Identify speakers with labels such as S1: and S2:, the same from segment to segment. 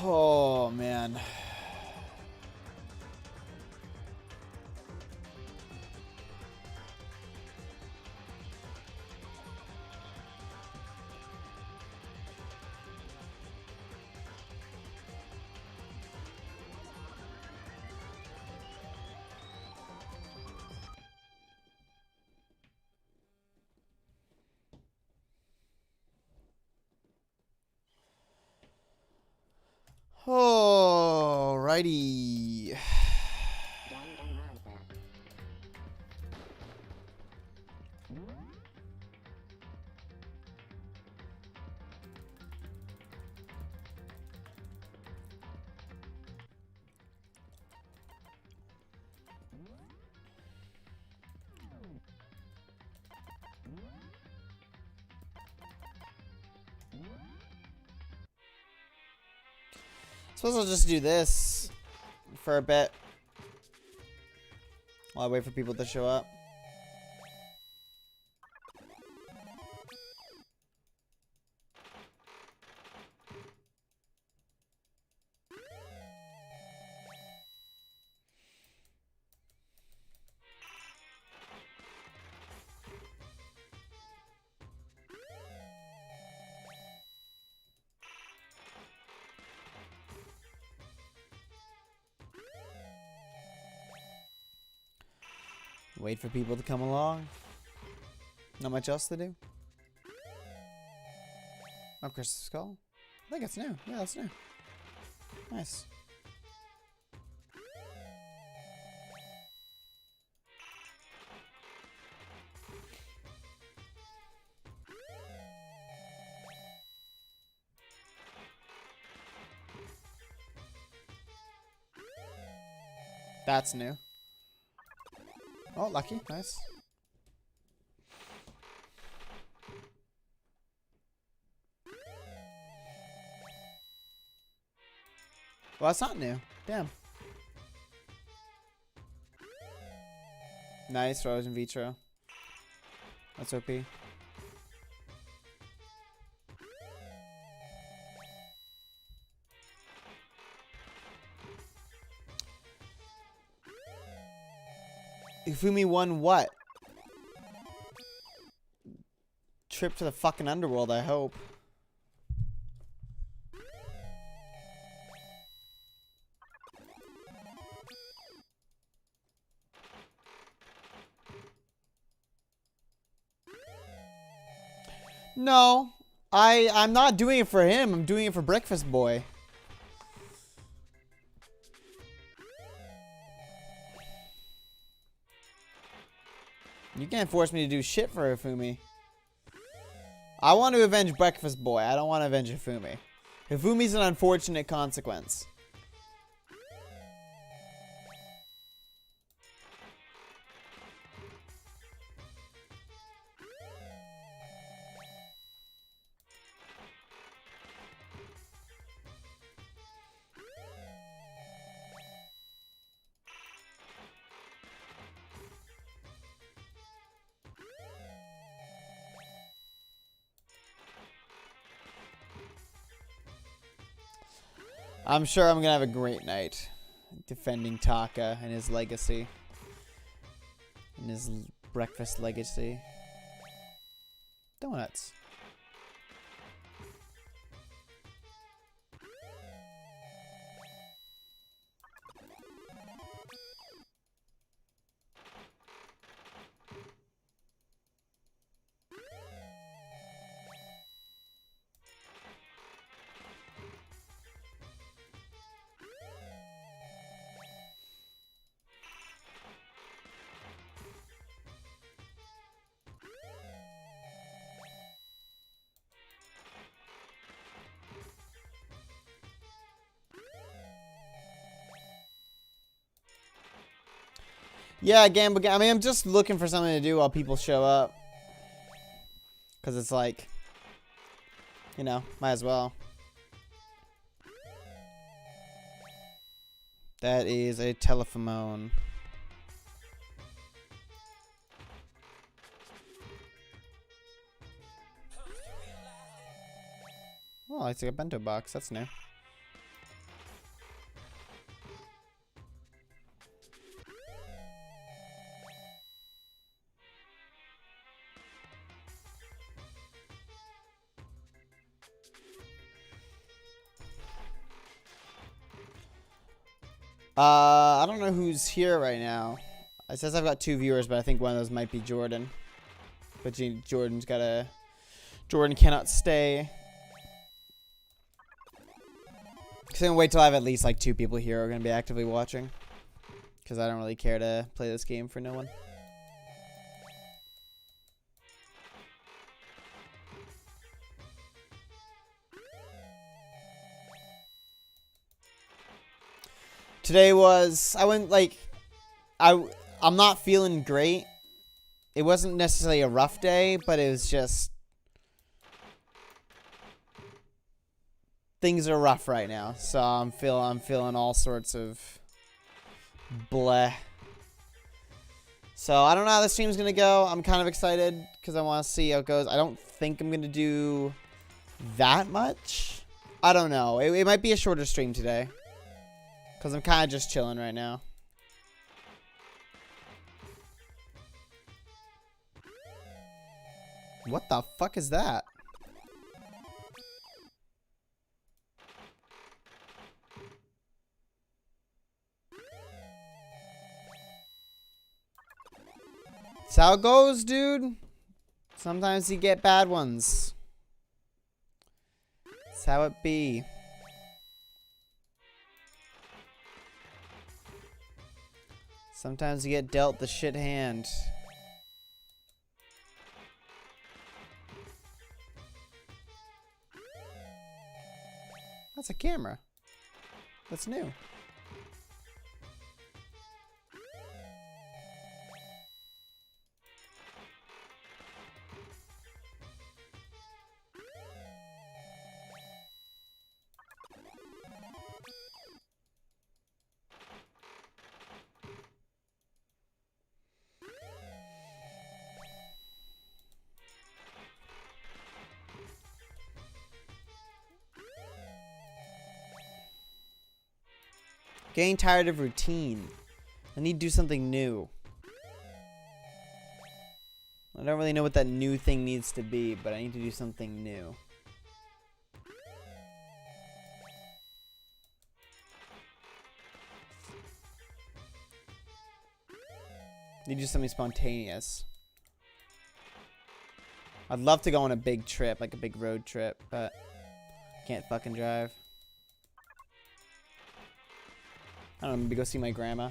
S1: Oh, man. Alrighty.
S2: Danganronpa.
S1: Suppose I'll just do this for a bit while I wait for people to show up. Wait for people to come along. Not much else to do. Oh, Crystal Skull. I think it's new. Yeah, that's new. Nice. That's new. Oh, lucky. Nice. Well, that's not new. Damn. Nice. Rose in vitro. That's OP. Ifumi won what? Trip to the fucking underworld, I hope. No. I'm not doing it for him. I'm doing it for Breakfast Boy. You can't force me to do shit for Hifumi. I want to avenge Breakfast Boy. I don't want to avenge Hifumi. Hifumi's an unfortunate consequence. I'm sure I'm gonna have a great night defending Taka and his legacy. And his breakfast legacy. Donuts. Yeah, gamble. I mean, I'm just looking for something to do while people show up. Because it's like, you know, might as well. That is a telephone. Oh, it's like a bento box. That's new. I don't know who's here right now. It says I've got 2 viewers, but I think one of those might be Jordan. But Jordan cannot stay. So I'm gonna wait till I have at least like 2 people here who are gonna be actively watching. Because I don't really care to play this game for no one. Today was, I'm not feeling great. It wasn't necessarily a rough day, but it was just, things are rough right now. So I'm feeling all sorts of bleh. So I don't know how this stream's gonna go. I'm kind of excited because I want to see how it goes. I don't think I'm gonna do that much. I don't know. It might be a shorter stream today. Because I'm kind of just chilling right now. What the fuck is that? That's how it goes, dude. Sometimes you get bad ones. That's how it be. Sometimes you get dealt the shit hand. That's a camera. That's new. Getting tired of routine. I need to do something new. I don't really know what that new thing needs to be, but I need to do something new. Need to do something spontaneous. I'd love to go on a big trip, like a big road trip, but can't fucking drive. I don't know, maybe go see my grandma.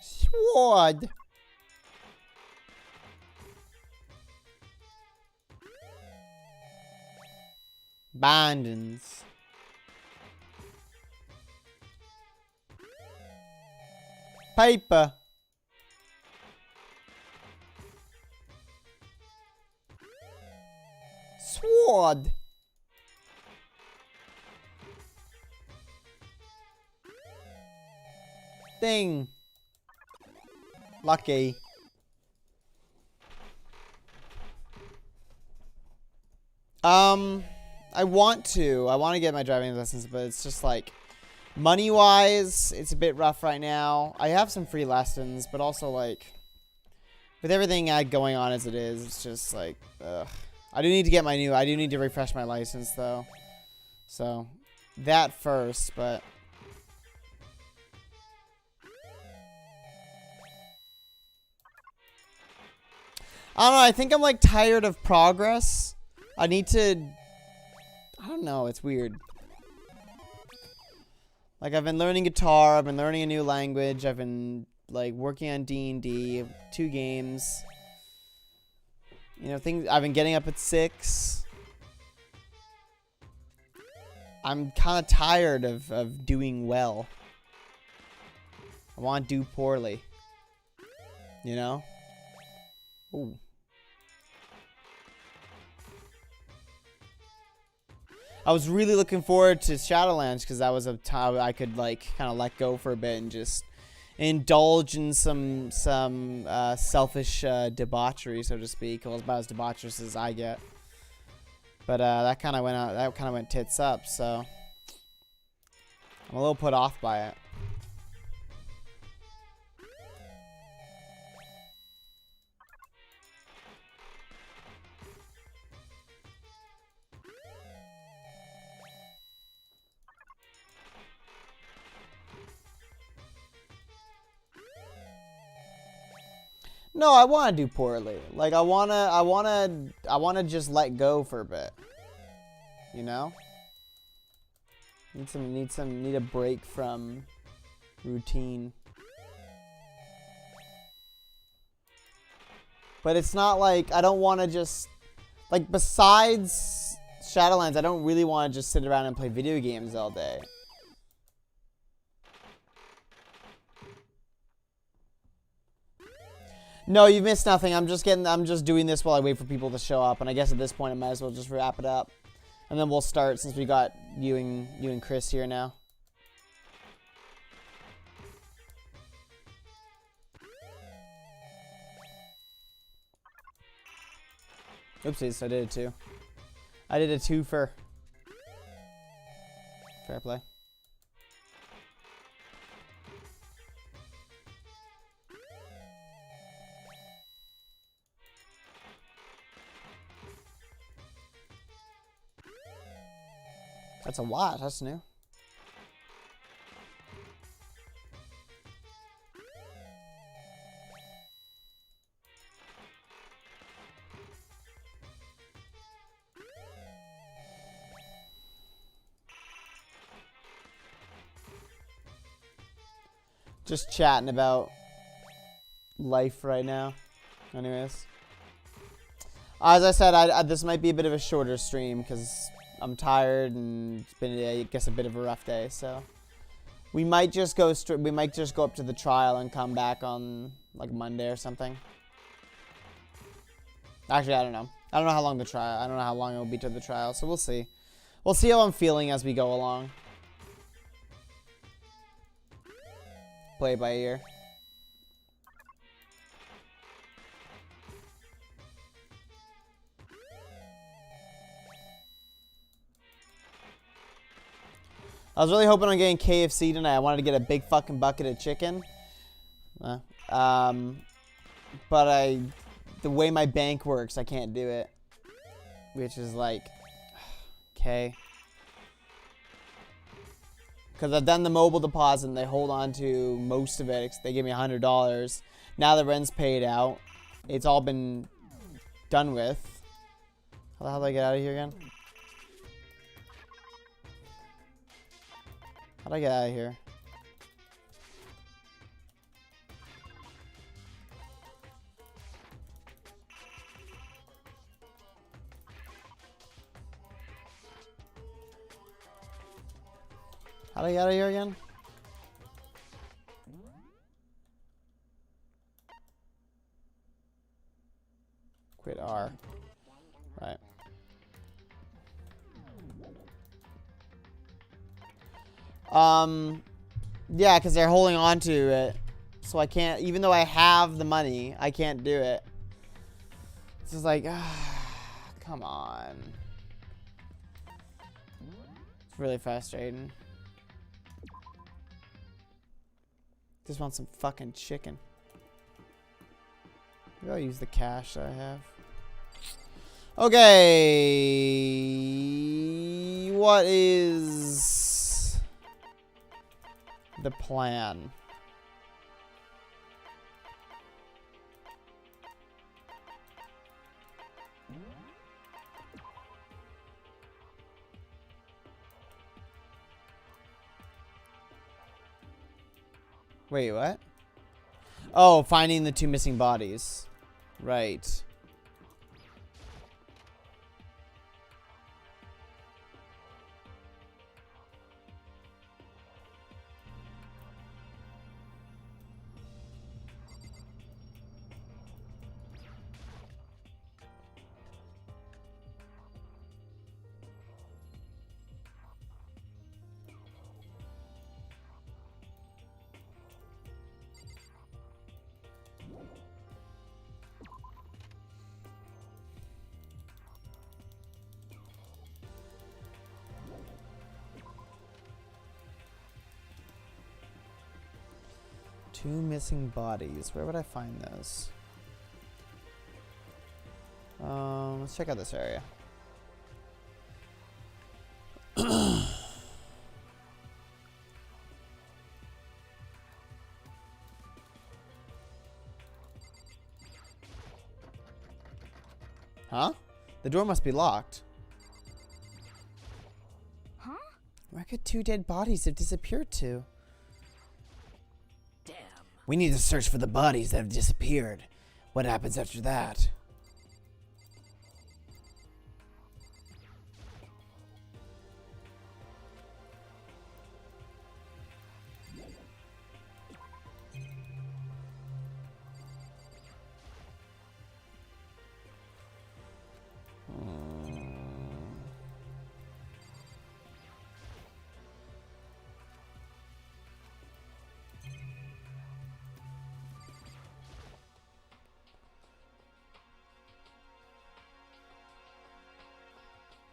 S1: Sword! Bindings. Paper. Sword. Thing. Lucky. I want to get my driving lessons, but it's just like money-wise, it's a bit rough right now. I have some free lessons, but also like with everything going on as it is, it's just like ugh. I do need to refresh my license though. So, that first, but I don't know, I think I'm like tired of progress. I don't know, it's weird. Like I've been learning guitar, I've been learning a new language, I've been like working on D&D, 2 games. You know, I've been getting up at 6. I'm kind of tired of doing well. I want to do poorly. You know? Ooh. I was really looking forward to Shadowlands because that was a time I could like kind of let go for a bit and just indulge in some selfish debauchery, so to speak. Well, about as debaucherous as I get. But that kind of went tits up, so I'm a little put off by it. No, I want to do poorly. Like I wanna just let go for a bit. You know? Need a break from routine. But it's not like I don't want to just like besides Shadowlands, I don't really want to just sit around and play video games all day. No, you've missed nothing. I'm just doing this while I wait for people to show up, and I guess at this point I might as well just wrap it up. And then we'll start since we got you and Chris here now. Oopsies, I did it too. I did a twofer. Fair play. That's a lot. That's new. Just chatting about life right now. Anyways. As I said, this might be a bit of a shorter stream because I'm tired and it's been, I guess, a bit of a rough day. So we might just go up to the trial and come back on like Monday or something. Actually, I don't know. I don't know how long the trial. I don't know how long it will be to the trial. So we'll see. We'll see how I'm feeling as we go along. Play by ear. I was really hoping on getting KFC tonight. I wanted to get a big fucking bucket of chicken. But the way my bank works, I can't do it. Which is like, okay. Because I've done the mobile deposit and they hold on to most of it. They give me $100. Now the rent's paid out. It's all been done with. How the hell do I get out of here again? How do I get out of here? How do I get out of here again? Quit R. Right. Yeah, because they're holding on to it. So I can't, even though I have the money, I can't do it. It's just like, come on. It's really frustrating. Just want some fucking chicken. Maybe I'll use the cash that I have. Okay. What is the plan? Wait, what? Oh, finding the 2 missing bodies. Right. Two missing bodies. Where would I find those? Let's check out this area. Huh? The door must be locked.
S2: Huh?
S1: Where could 2 dead bodies have disappeared to?
S3: Damn.
S1: We need to search for the bodies that have disappeared. What happens after that?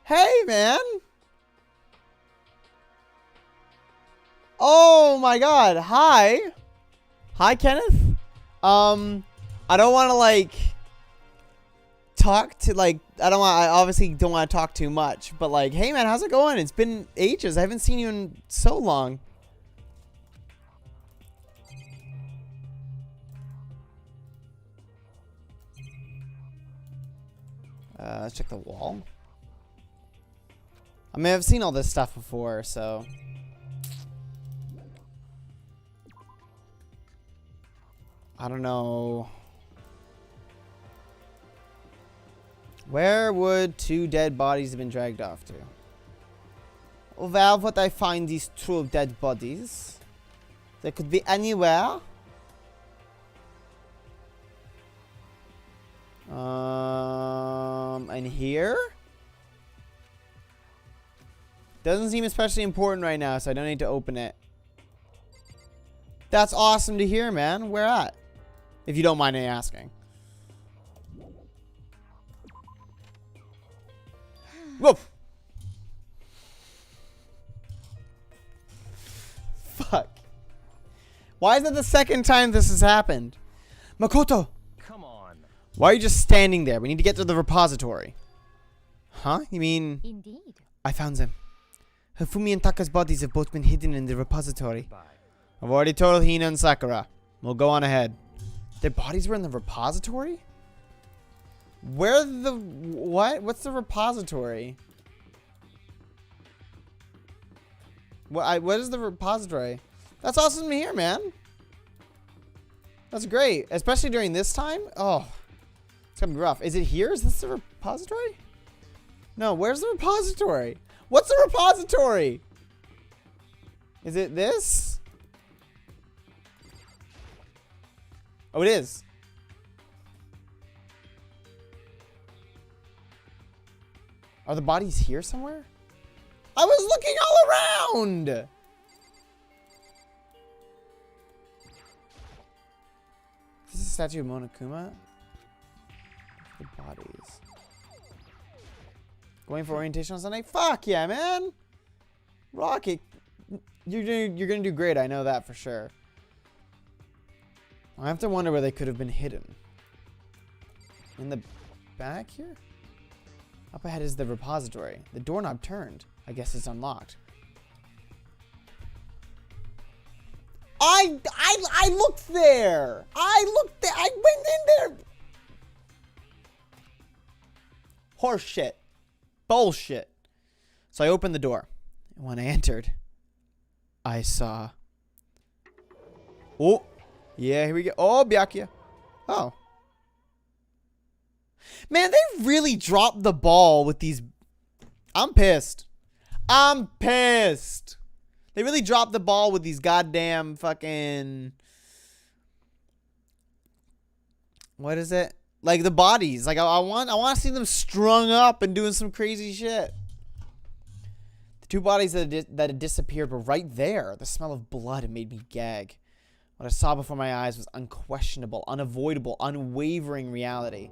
S1: Hey, man! Oh my god, hi! Hi, Kenneth? I don't want to, like, talk to, like, I obviously don't want to talk too much, but, like, hey, man, how's it going? It's been ages. I haven't seen you in so long. Let's check the wall. I mean, I've seen all this stuff before, so. I don't know. Where would 2 dead bodies have been dragged off to? Where would I find these 2 dead bodies? They could be anywhere. And here? Doesn't seem especially important right now, so I don't need to open it. That's awesome to hear, man. Where at? If you don't mind me asking. Whoa! Fuck. Why is it the second time this has happened? Makoto!
S3: Come on.
S1: Why are you just standing there? We need to get to the repository. Huh? You mean...
S2: Indeed.
S1: I found them. Hifumi and Taka's bodies have both been hidden in the repository.
S3: Bye.
S1: I've already told Hina and Sakura. We'll go on ahead. Their bodies were in the repository? Where the... What? What's the repository? What is the repository? That's awesome to hear, man. That's great. Especially during this time. Oh. It's gonna be rough. Is it here? Is this the repository? No, where's the repository? What's the repository? Is it this? Oh, it is. Are the bodies here somewhere? I was looking all around! Is this a statue of Monokuma? The bodies. Going for orientation on Sunday? Fuck yeah, man! Rocket, you're gonna do great. I know that for sure. I have to wonder where they could have been hidden. In the back here? Up ahead is the repository. The doorknob turned. I guess it's unlocked. I looked there! I looked there! I went in there! Horse shit. Bullshit. So I opened the door. And when I entered, I saw... Oh! Yeah, here we go. Oh, Byakuya. Oh. Man, they really dropped the ball with these... I'm pissed. I'm pissed. They really dropped the ball with these goddamn fucking... What is it? Like the bodies. Like I want to see them strung up and doing some crazy shit. The 2 bodies that had disappeared were right there. The smell of blood made me gag. What I saw before my eyes was unquestionable, unavoidable, unwavering reality.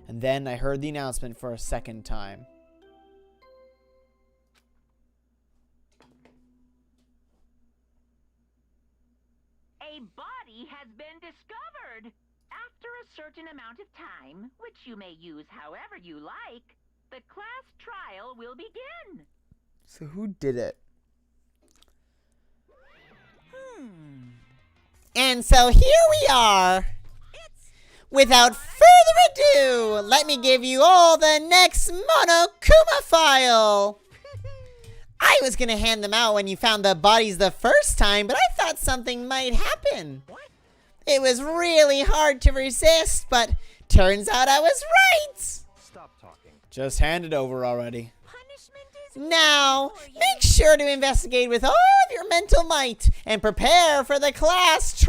S1: And then I heard the announcement for a second time.
S4: A body has been discovered. After a certain amount of time, which you may use however you like, the class trial will begin.
S1: So who did it? And so here we are. Without further further ado, let me give you all the next Monokuma file. I was gonna hand them out when you found the bodies the first time, but I thought something might happen. It was really hard to resist, but turns out I was right.
S3: Stop talking.
S1: Just hand it over already.
S4: Punishment is
S1: Now,
S4: for you.
S1: make sure to investigate with all of your mental might and prepare for the class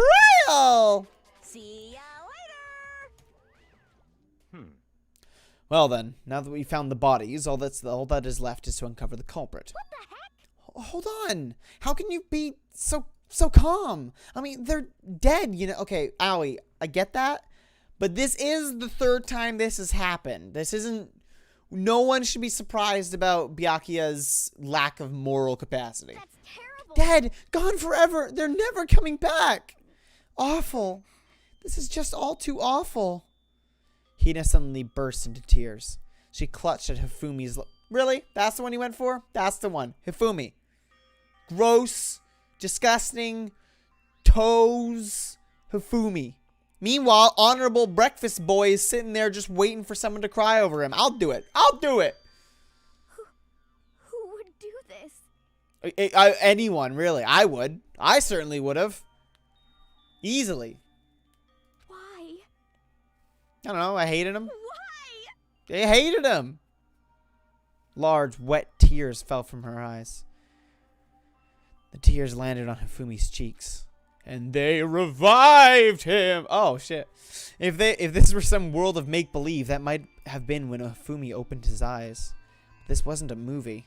S1: trial.
S4: See ya later.
S1: Well then, now that we found the bodies, all that is left is to uncover the culprit.
S4: What the heck?
S1: Hold on. How can you be so calm? I mean, they're dead, you know. Okay, Aoi, I get that. But this is the third time this has happened. This isn't... No one should be surprised about Byakuya's lack of moral capacity.
S4: That's terrible.
S1: Dead. Gone forever. They're never coming back. Awful. This is just all too awful. Hina suddenly burst into tears. She clutched at Hifumi's... Really? That's the one you went for? That's the one. Hifumi. Gross. Disgusting. Toes. Hifumi. Meanwhile, Honorable Breakfast Boy is sitting there just waiting for someone to cry over him. I'll do it. I'll do it.
S4: Who would do this?
S1: Anyone, really. I would. I certainly would have. Easily.
S4: Why?
S1: I don't know. I hated him.
S4: Why?
S1: They hated him. Large, wet tears fell from her eyes. The tears landed on Hifumi's cheeks. And they revived him. Oh, shit. If this were some world of make-believe, that might have been when Hifumi opened his eyes. This wasn't a movie.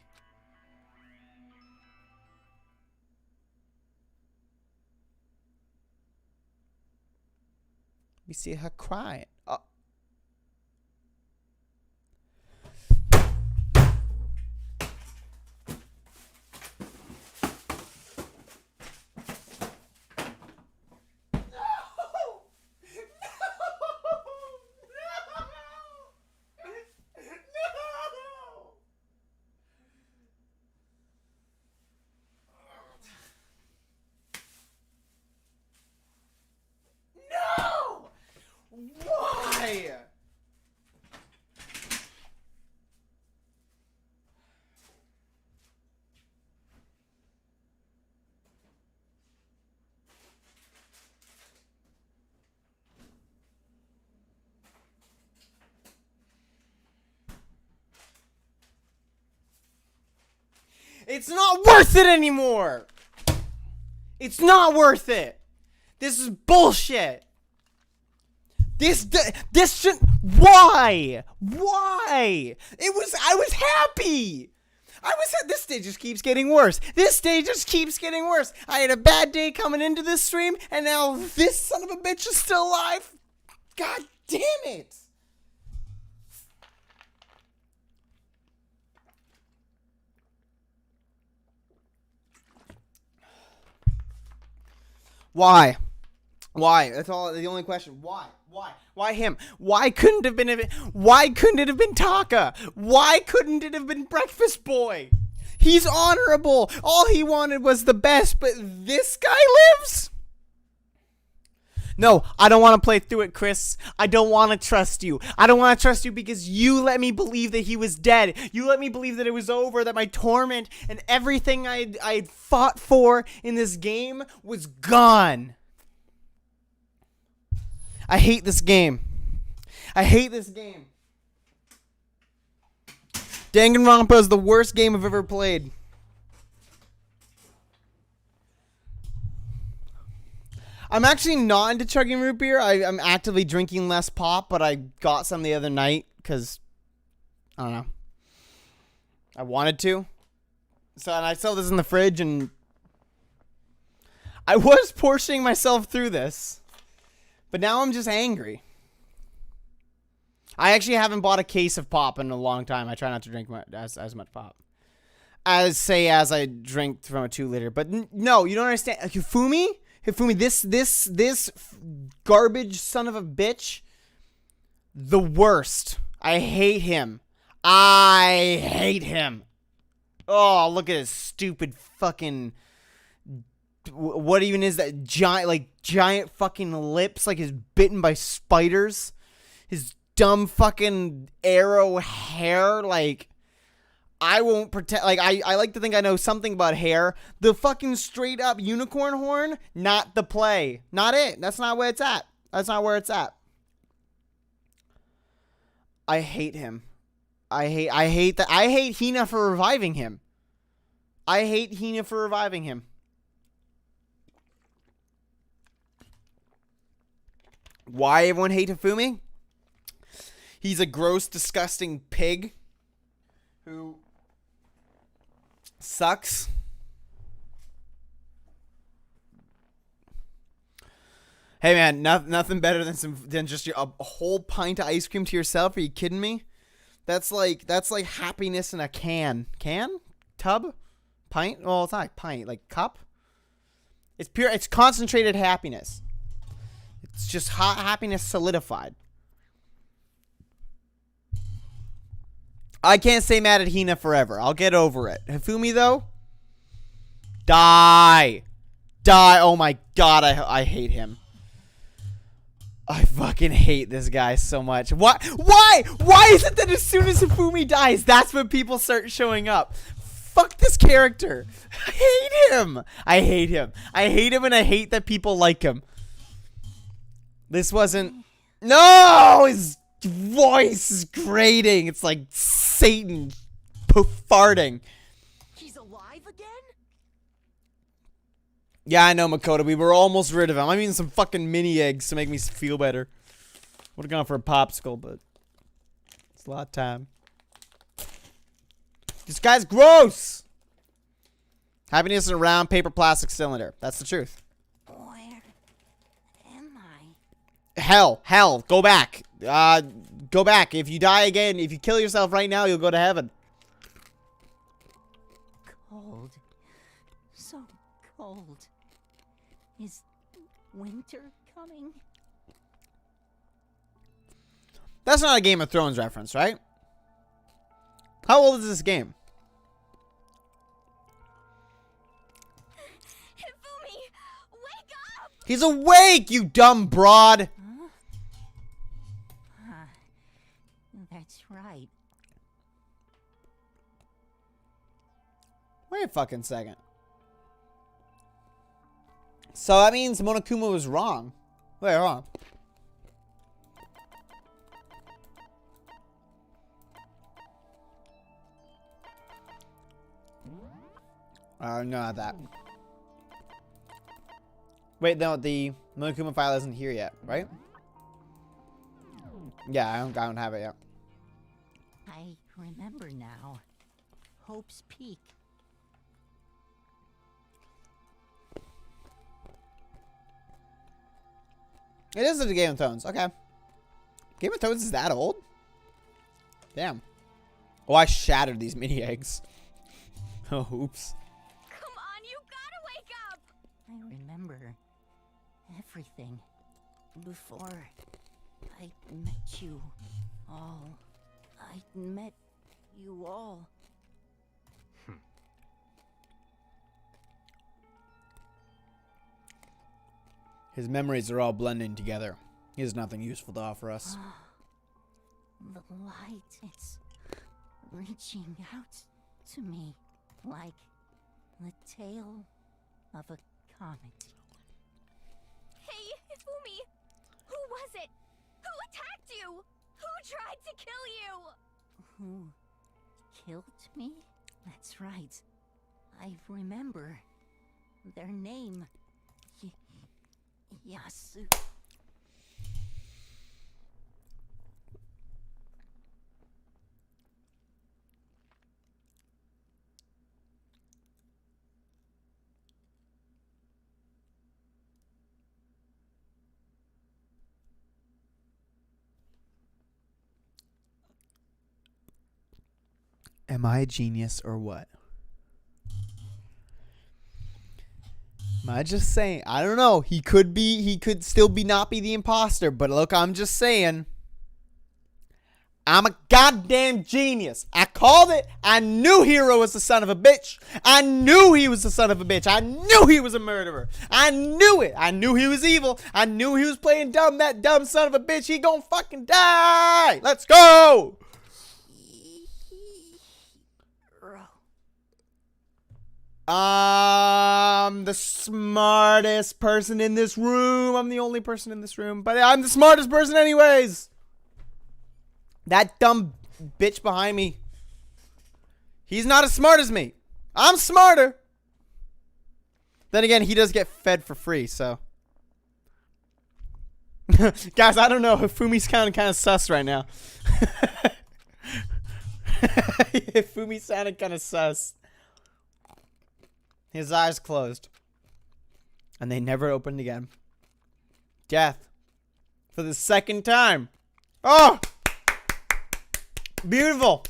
S1: We see her crying. Oh. Why? It's not worth it anymore. It's not worth it. This is bullshit. This should... Why? Why? I was happy. This day just keeps getting worse. This day just keeps getting worse. I had a bad day coming into this stream, and now this son of a bitch is still alive. God damn it. Why? Why? That's all. The only question. Why? Why? Why him? Why couldn't it have been Taka? Why couldn't it have been Breakfast Boy? He's honorable. All he wanted was the best, but this guy lives? No, I don't want to play through it, Chris. I don't want to trust you. I don't want to trust you because you let me believe that he was dead. You let me believe that it was over, that my torment and everything I'd fought for in this game was gone. I hate this game. I hate this game. Danganronpa is the worst game I've ever played. I'm actually not into chugging root beer. I'm actively drinking less pop, but I got some the other night because, I don't know, I wanted to. And I saw this in the fridge, and I was portioning myself through this, but now I'm just angry. I actually haven't bought a case of pop in a long time. I try not to drink as much pop as I drink from a 2-liter. But no, you don't understand. Hifumi, this garbage son of a bitch, the worst. I hate him. I hate him. Oh, look at his stupid fucking... What even is that? Giant fucking lips, like he's bitten by spiders. His dumb fucking arrow hair. Like, I won't pretend. Like, I like to think I know something about hair. The fucking straight up unicorn horn, not the play. Not it. That's not where it's at. That's not where it's at. I hate him. I hate that. I hate Hina for reviving him. I hate Hina for reviving him. Why everyone hate Hifumi? He's a gross, disgusting pig who sucks. Hey man, nothing better than just a whole pint of ice cream to yourself. Are you kidding me? That's like happiness in a can. Can? Tub? Pint? Well, it's not like pint, like cup. It's pure. It's concentrated happiness. It's just hot happiness solidified. I can't stay mad at Hina forever. I'll get over it. Hifumi, though? Die. Die. Oh my god, I hate him. I fucking hate this guy so much. Why? Why is it that as soon as Hifumi dies, that's when people start showing up? Fuck this character. I hate him. I hate him. I hate him and I hate that people like him. This wasn't... No! His voice is grating. It's like Satan farting.
S3: He's alive again?
S1: Yeah, I know, Makoto. We were almost rid of him. I'm eating some fucking mini eggs to make me feel better. Would have gone for a popsicle, but it's a lot of time. This guy's gross! Happiness is a round paper plastic cylinder. That's the truth.
S3: Where am I?
S1: Hell. Go back. Go back. If you die again, if you kill yourself right now, you'll go to heaven.
S3: Cold. So cold. Is winter coming?
S1: That's not a Game of Thrones reference, right? How old is this game?
S3: Hifumi, wake up!
S1: He's awake, you dumb broad!
S3: That's right.
S1: Wait a fucking second. So that means Monokuma was wrong. Wait, hold on. No, not that. Wait, no, the Monokuma file isn't here yet, right? Yeah, I don't have it yet.
S3: I remember now. Hope's Peak.
S1: It is a Game of Thrones. Okay. Game of Thrones is that old? Damn. Oh, I shattered these mini eggs. Oh, oops.
S3: Come on, you gotta wake up! I remember everything before I met you all. I met you all.
S1: His memories are all blending together. He has nothing useful to offer us.
S3: The light, it's reaching out to me like the tail of a comet.
S5: Hey, Hifumi! Who was it? Who attacked you? Who tried to kill you?
S3: Who killed me? That's right. I remember their name. Yasu.
S1: Am I a genius or what? Am I just saying? I don't know. He could still not be the imposter, but look, I'm just saying. I'm a goddamn genius. I called it. I knew Hero was the son of a bitch. I knew he was the son of a bitch. I knew he was a murderer. I knew it. I knew he was evil. I knew he was playing dumb. That dumb son of a bitch, he gonna fucking die. Let's go. I'm the smartest person in this room. I'm the only person in this room, but I'm the smartest person anyways. That dumb bitch behind me, he's not as smart as me. I'm smarter. Then again, he does get fed for free, so. Guys, I don't know. Fumi's kind of sus right now. Fumi sounded kind of sus. His eyes closed. And they never opened again. Death. For the second time. Oh! Beautiful.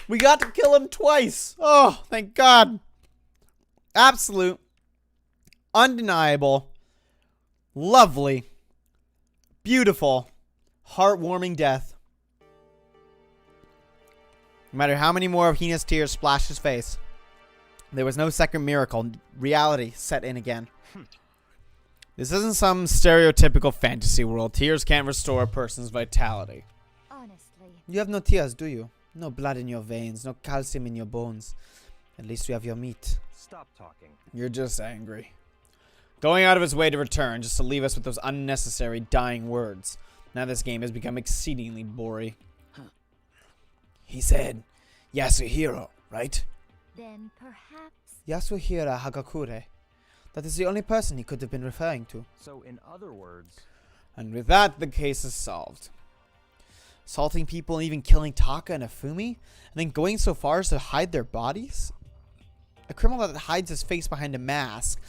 S1: We got to kill him twice. Oh, thank God. Absolute. Undeniable. Lovely. Beautiful. Heartwarming death. No matter how many more of Hina's tears splashed his face, there was no second miracle. Reality set in again. This isn't some stereotypical fantasy world. Tears can't restore a person's vitality.
S5: Honestly.
S1: You have no tears, do you? No blood in your veins, no calcium in your bones. At least you have your meat.
S6: Stop talking.
S1: You're just angry. Going out of his way to return, just to leave us with those unnecessary dying words. Now this game has become exceedingly boring. He said, Yasuhiro, right?
S5: Then perhaps.
S1: Yasuhiro Hagakure. That is the only person he could have been referring to.
S6: So, in other words...
S1: And with that, the case is solved. Assaulting people and even killing Taka and Afumi? And then going so far as to hide their bodies? A criminal that hides his face behind a mask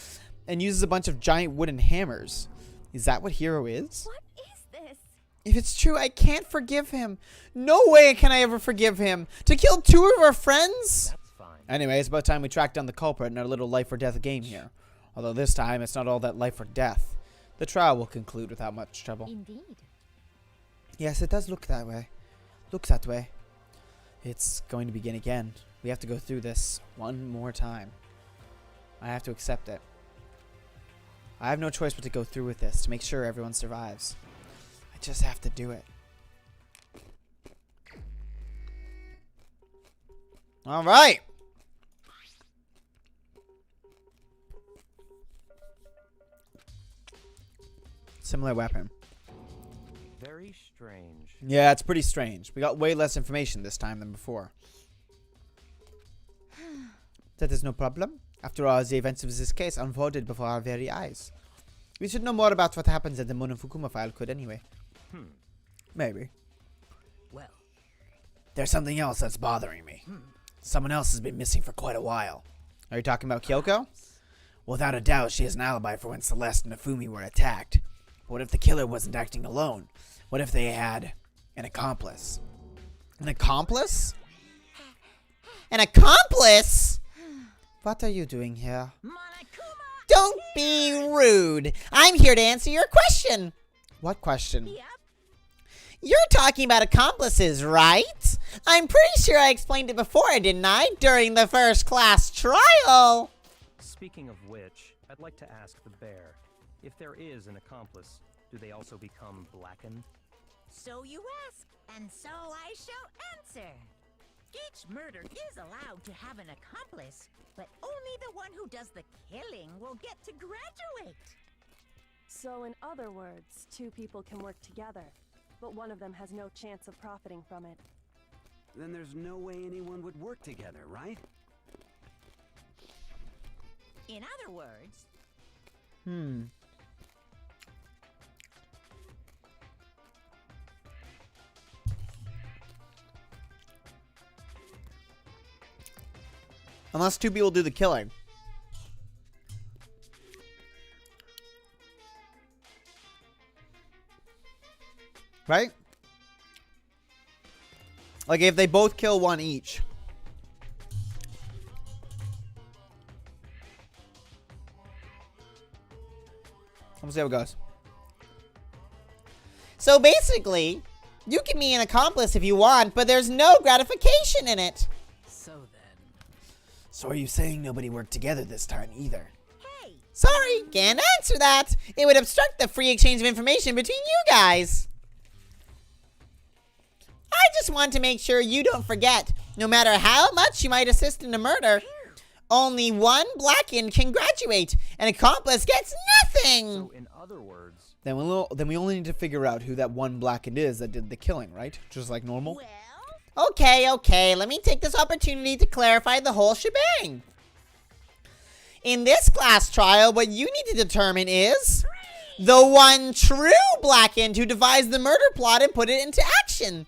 S1: and uses a bunch of giant wooden hammers. Is that what Hiro is?
S5: What is this?
S1: If it's true, I can't forgive him. No way can I ever forgive him. To kill two of our friends?
S6: That's fine.
S1: Anyway, it's about time we track down the culprit in our little life or death game here. Although this time, it's not all that life or death. The trial will conclude without much trouble.
S5: Indeed.
S1: Yes, it does look that way. Looks that way. It's going to begin again. We have to go through this one more time. I have to accept it. I have no choice but to go through with this to make sure everyone survives. I just have to do it. All right. Similar weapon.
S6: Very strange.
S1: Yeah, it's pretty strange. We got way less information this time than before. That is no problem. After all, the events of this case unfolded before our very eyes. We should know more about what happens in the Monofukuma file could anyway. Maybe.
S7: Well.
S1: There's something else that's bothering me. Someone else has been missing for quite a while. Are you talking about Kyoko? Without a doubt, she has an alibi for when Celeste and Afumi were attacked. What if the killer wasn't acting alone? What if they had an accomplice? An accomplice? An accomplice? What are you doing here?
S4: Monokuma!
S1: Don't be rude. I'm here to answer your question. What question?
S5: Yep.
S1: You're talking about accomplices, right? I'm pretty sure I explained it before, didn't I? During the first class trial.
S6: Speaking of which, I'd like to ask the bear, if there is an accomplice, do they also become blackened?
S7: So you ask, and so I shall answer. Each murder is allowed to have an accomplice, but only the one who does the killing will get to graduate.
S8: So in other words, two people can work together, but one of them has no chance of profiting from it.
S9: Then there's no way anyone would work together, right?
S7: In other words,
S1: Unless two people do the killing. Right? Like if they both kill one each. Let's see how it goes. So basically, You can be an accomplice if you want, but there's no gratification in it.
S10: So then...
S1: So are you saying nobody worked together this time either?
S7: Hey!
S1: Sorry, can't answer that. It would obstruct the free exchange of information between you guys. I just want to make sure you don't forget. No matter how much you might assist in a murder, only one Blackened can graduate. An accomplice gets nothing.
S6: So, in other words...
S1: Then we only need to figure out who that one Blackened is that did the killing, right? Just like normal?
S7: Well,
S1: Okay. Let me take this opportunity to clarify the whole shebang. In this class trial, what you need to determine is the one true Blackened who devised the murder plot and put it into action.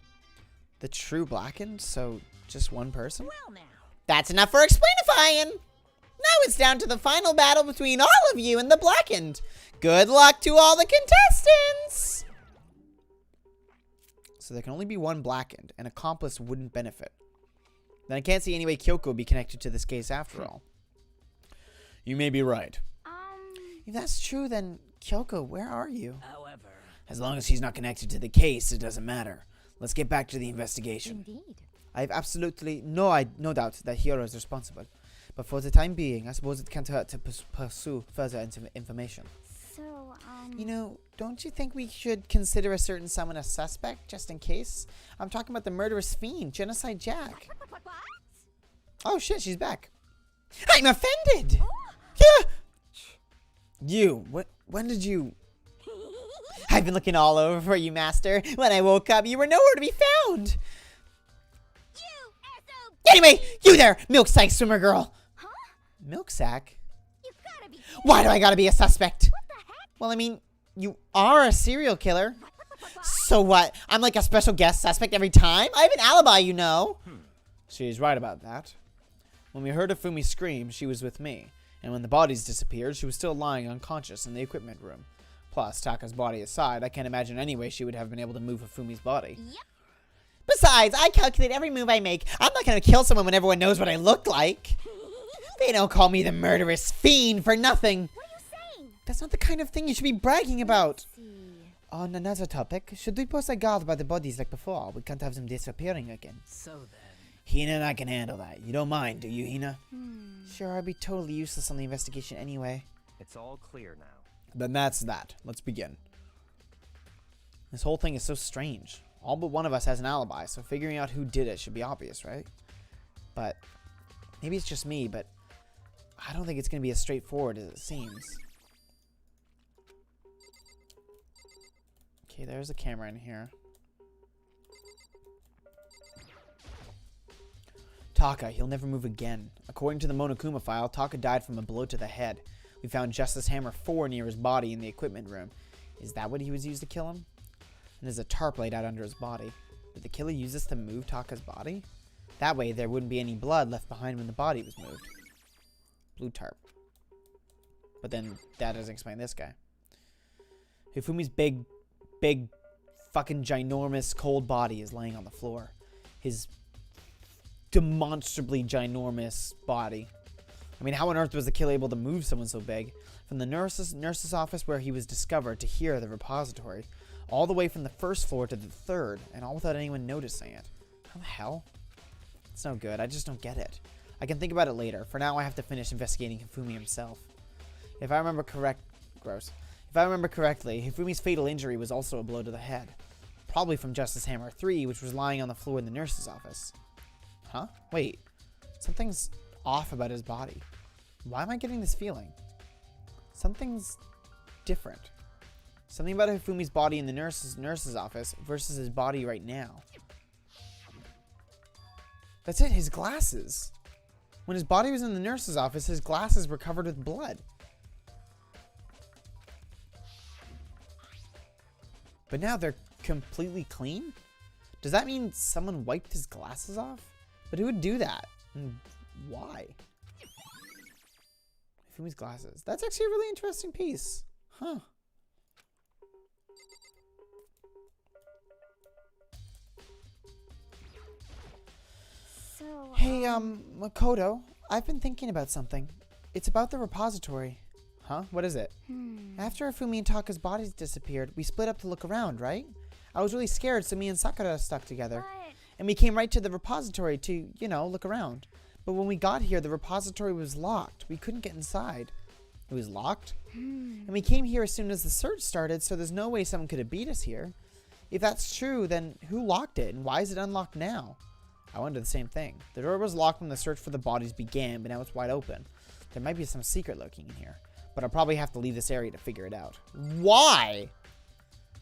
S1: The true Blackened? So, just one person?
S7: well now.
S1: That's enough for explainifying. Now it's down to the final battle between all of you and the Blackened. Good luck to all the contestants! So there can only be one Blackened. An accomplice wouldn't benefit. Then I can't see any way Kyoko would be connected to this case after all. You may be right. If that's true, then Kyoko, where are you?
S10: However...
S1: As long as she's not connected to the case, it doesn't matter. Let's get back to the investigation.
S3: Indeed.
S1: I have absolutely no doubt that Hiro is responsible. But for the time being, I suppose it can't hurt to pursue further information.
S5: So,
S1: You know, don't you think we should consider a certain someone a suspect, just in case? I'm talking about the murderous fiend, Genocide Jack.
S5: What?
S1: Oh shit, she's back. I'm offended! Yeah! You, when did you... I've been looking all over for you, Master. When I woke up, you were nowhere to be found. Anyway, you there, milk sack swimmer girl.
S5: Huh?
S1: Milk sack?
S5: You've gotta be kidding.
S1: Why do I gotta be a suspect?
S5: What the heck?
S1: Well, I mean, you are a serial killer. So what? I'm like a special guest suspect every time? I have an alibi, you know. She's right about that. When we heard Afumi scream, she was with me. And when the bodies disappeared, she was still lying unconscious in the equipment room. Plus, Taka's body aside, I can't imagine any way she would have been able to move Afumi's body.
S5: Yep.
S1: Besides, I calculate every move I make. I'm not gonna kill someone when everyone knows what I look like. They don't call me the murderous fiend for nothing.
S5: What are you saying?
S1: That's not the kind of thing you should be bragging about.
S5: See.
S1: On another topic, should we post a guard by the bodies like before? We can't have them disappearing again.
S10: So then...
S1: Hina and I can handle that. You don't mind, do you, Hina? Sure, I'd be totally useless on the investigation anyway.
S6: It's all clear now.
S1: Then that's that. Let's begin. This whole thing is so strange. All but one of us has an alibi, so figuring out who did it should be obvious, right? But maybe it's just me, but I don't think it's going to be as straightforward as it seems. Okay, there's a camera in here. Taka, he'll never move again. According to the Monokuma file, Taka died from a blow to the head. We found Justice Hammer 4 near his body in the equipment room. Is that what he was used to kill him? And there's a tarp laid out under his body. Did the killer use this to move Taka's body? That way there wouldn't be any blood left behind when the body was moved. Blue tarp. But then that doesn't explain this guy. Hifumi's big, fucking ginormous cold body is laying on the floor. His demonstrably ginormous body. I mean, how on earth was the killer able to move someone so big? From the nurse's office where he was discovered to here, the repository. All the way from the first floor to the third, and all without anyone noticing it. How the hell? It's no good. I just don't get it. I can think about it later. For now, I have to finish investigating Hifumi himself. If I remember correctly, Hifumi's fatal injury was also a blow to the head. Probably from Justice Hammer 3, which was lying on the floor in the nurse's office. Huh? Wait. Something's off about his body. Why am I getting this feeling? Something's different. Something about Hifumi's body in the nurse's office versus his body right now. That's it, his glasses. When his body was in the nurse's office, his glasses were covered with blood. But now they're completely clean? Does that mean someone wiped his glasses off? But who would do that? And why? Hifumi's glasses. That's actually a really interesting piece. Huh.
S5: So,
S1: Hey, Makoto, I've been thinking about something. It's about the repository. Huh? What is it? After Hifumi and Taka's bodies disappeared, we split up to look around, right? I was really scared, so me and Sakura stuck together.
S5: But
S1: And we came right to the repository to, you know, look around. But when we got here, the repository was locked. We couldn't get inside. It was locked. And we came here as soon as the search started, so there's no way someone could have beat us here. If that's true, then who locked it, and why is it unlocked now? I wonder the same thing. The door was locked when the search for the bodies began, but now it's wide open. There might be some secret lurking in here, but I'll probably have to leave this area to figure it out. Why?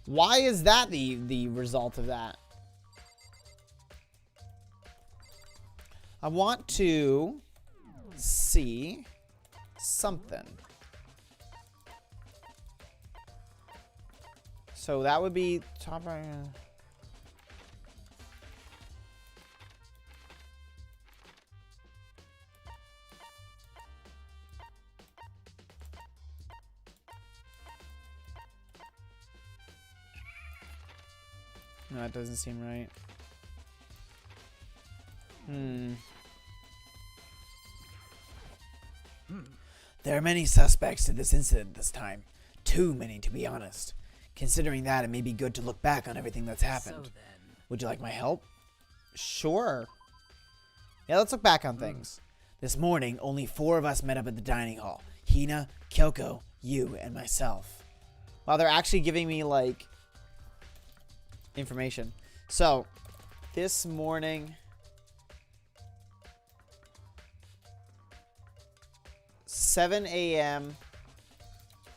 S1: Why is that the result of that? I want to see something. So that would be top right. No, that doesn't seem right. There are many suspects to this incident this time. Too many, to be honest. Considering that, it may be good to look back on everything that's happened.
S10: So then.
S1: Would you like my help? Sure. Yeah, let's look back on things. This morning, only 4 of us met up at the dining hall. Hina, Kyoko, you, and myself. Wow, they're actually giving me, like, information. So, this morning, 7 a.m.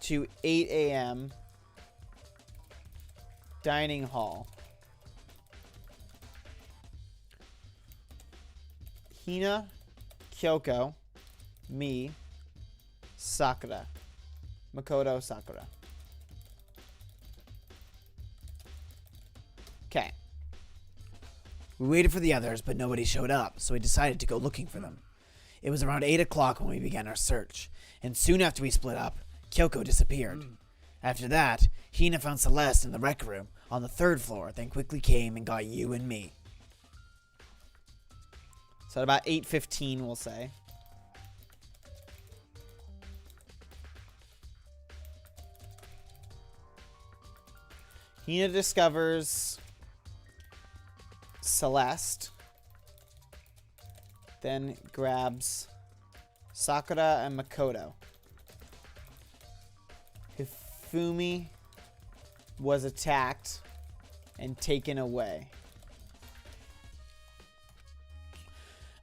S1: to 8 a.m. dining hall. Hina, Kyoko, me, Sakura. Makoto, Sakura. Okay. We waited for the others, but nobody showed up, so we decided to go looking for them. It was around 8 o'clock when we began our search, and soon after we split up, Kyoko disappeared. After that, Hina found Celeste in the rec room on the 3rd floor, then quickly came and got you and me. So at about 8:15, we'll say. Hina discovers Celeste, then grabs Sakura and Makoto. Hifumi was attacked and taken away.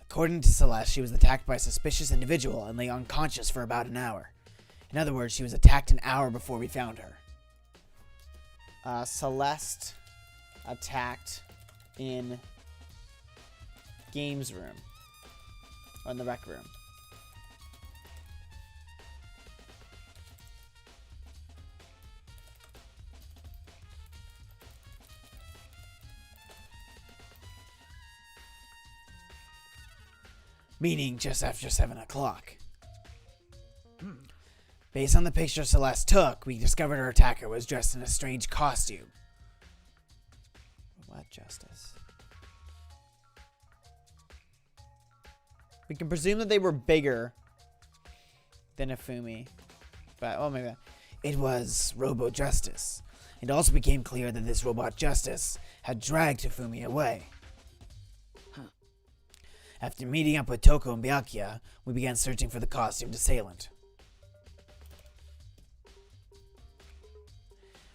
S1: According to Celeste, she was attacked by a suspicious individual and lay unconscious for about an hour. In other words, she was attacked an hour before we found her. Celeste attacked in games room. Or in the rec room. Meaning just after 7 o'clock. Based on the picture Celeste took, we discovered her attacker was dressed in a strange costume. What justice? We can presume that they were bigger than Hifumi. But, oh my god. It was Robo Justice. It also became clear that this Robot Justice had dragged Hifumi away. After meeting up with Toko and Byakuya, we began searching for the costumed assailant.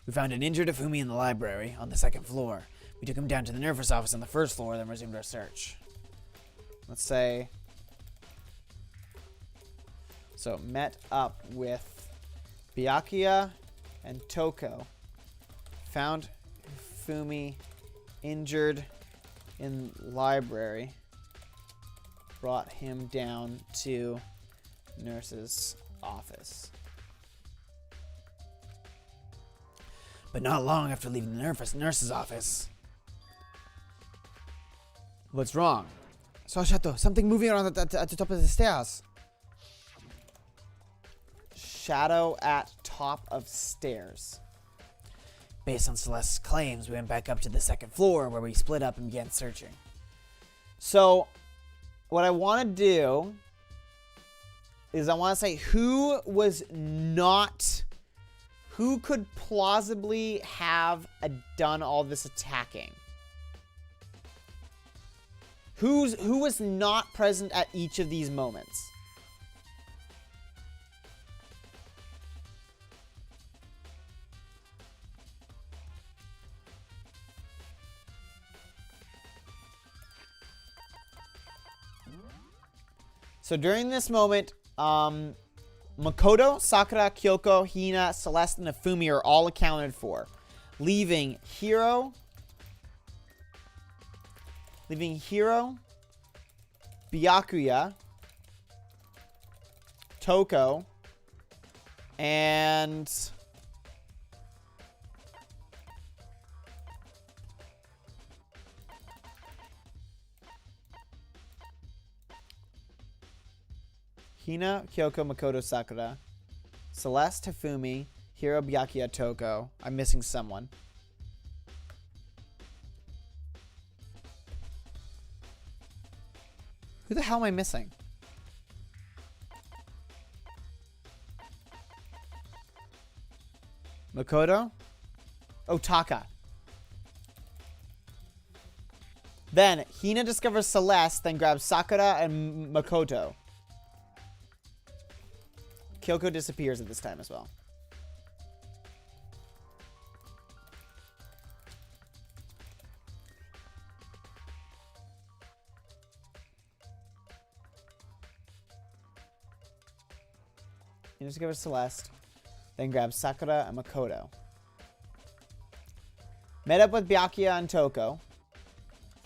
S1: We found an injured Hifumi in the library on the 2nd floor. We took him down to the nurse's office on the 1st floor, then resumed our search. Let's say... So, met up with Byakuya and Toko. Found Hifumi injured in library. Brought him down to nurse's office. But not long after leaving the nurse's office. What's wrong? So, Shato, something moving around at the top of the stairs. Shadow at top of stairs. Based on Celeste's claims, we went back up to the 2nd floor where we split up and began searching. So, what I want to do is I want to say who Who could plausibly have done all this attacking? Who was not present at each of these moments? So during this moment, Makoto, Sakura, Kyoko, Hina, Celeste, and Afumi are all accounted for, leaving Hiro, Byakuya, Toko, and Hina, Kyoko, Makoto, Sakura, Celeste, Hifumi, Hiro, Byakuya, Toko. I'm missing someone. Who the hell am I missing? Makoto? Oh, Taka. Then, Hina discovers Celeste, then grabs Sakura and Makoto. Kyoko disappears at this time as well. He discovers Celeste, then grabs Sakura and Makoto. Met up with Byakuya and Toko.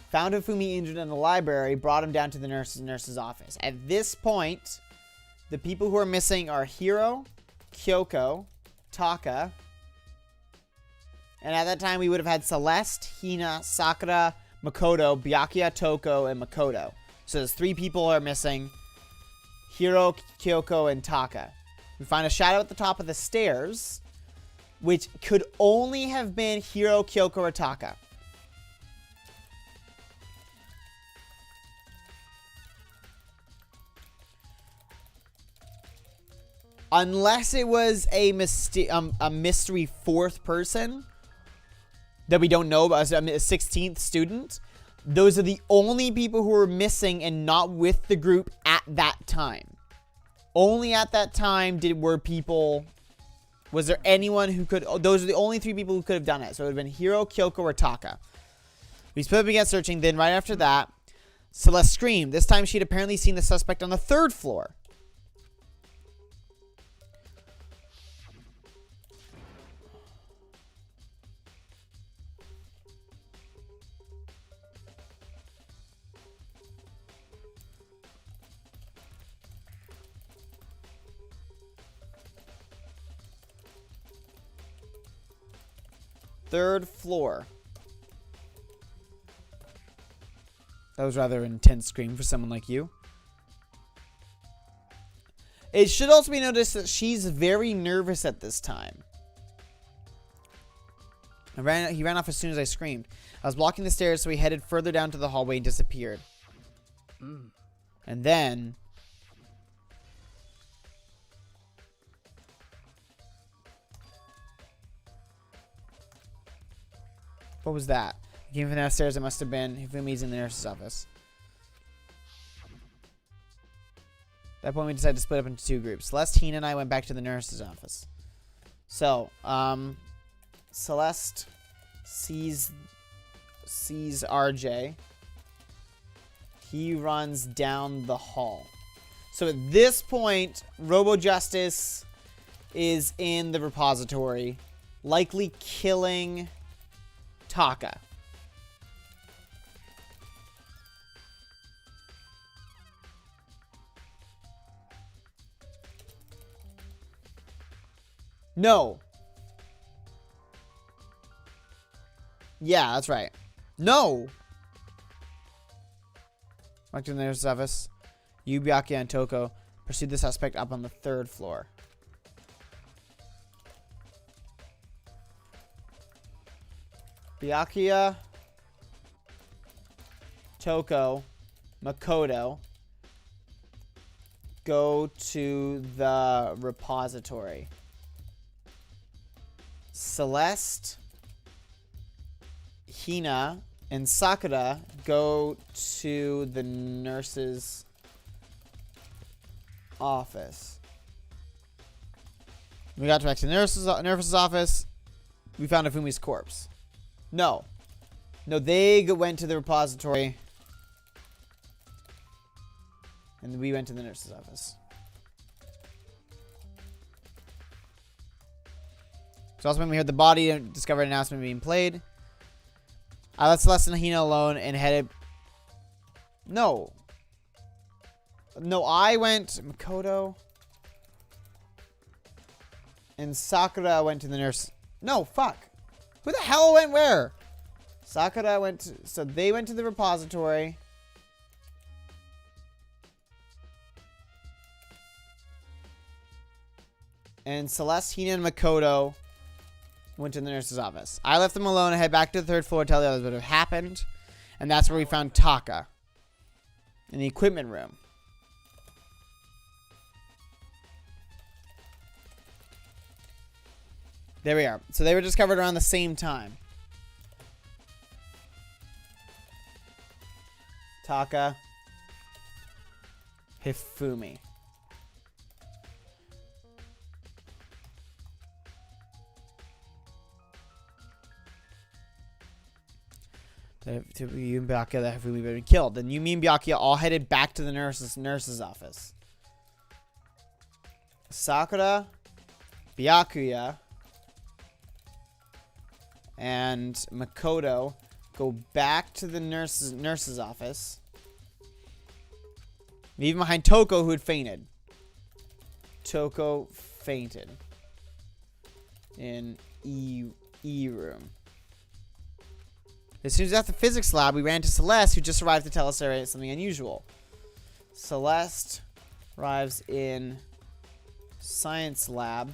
S1: Found Hifumi injured in the library, brought him down to the nurse's office. At this point, the people who are missing are Hiro, Kyoko, Taka. And at that time, we would have had Celeste, Hina, Sakura, Makoto, Byakuya, Toko, and Makoto. So there's 3 people who are missing. Hiro, Kyoko, and Taka. We find a shadow at the top of the stairs, which could only have been Hiro, Kyoko, or Taka. Unless it was a mystery 4th person that we don't know about, a 16th student. Those are the only people who were missing and not with the group at that time. Only at that time was there anyone who could, those are the only 3 people who could have done it. So it would have been Hiro, Kyoko, or Taka. We split up again searching, then right after that, Celeste screamed. This time she'd apparently seen the suspect on the 3rd floor. Third floor. That was rather an intense scream for someone like you. It should also be noticed that she's very nervous at this time. He ran off as soon as I screamed. I was blocking the stairs, so he headed further down to the hallway and disappeared. And then... what was that? He came from downstairs. It must have been Hifumi's in the nurse's office. At that point, we decided to split up into 2 groups. Celeste, Hina, and I went back to the nurse's office. So, Celeste sees RJ. He runs down the hall. So at this point, Robo Justice is in the repository, likely killing Taka. No. Yeah, that's right. No. Back to the nurse's office. You, Byakuya, and Toko pursued the suspect up on the 3rd floor. Byakuya, Toko, Makoto go to the repository. Celeste, Hina, and Sakura go to the nurse's office. We got back to the nurse's office. We found Afumi's corpse. No, they went to the repository, and we went to the nurse's office. So also when we heard the body discovered announcement being played. I let Celeste and Hina alone and headed... No, I went... Makoto. And Sakura went to the nurse... No, fuck. Who the hell went where? Sakura went to... So they went to the repository. And Celeste, Hina, and Makoto went to the nurse's office. I left them alone and head back to the 3rd floor to tell the others what had happened. And that's where we found Taka. In the equipment room. There we are. So they were discovered around the same time. Taka. Hifumi. Yumi and Byakuya that Hifumi had been killed. Then Yumi and Byakuya all headed back to the nurse's office. Sakura, Byakuya, and Makoto go back to the nurse's office. Leaving behind Toko, who had fainted. Toko fainted in E room. As soon as at the physics lab, we ran to Celeste, who just arrived to tell us there is something unusual. Celeste arrives in science lab.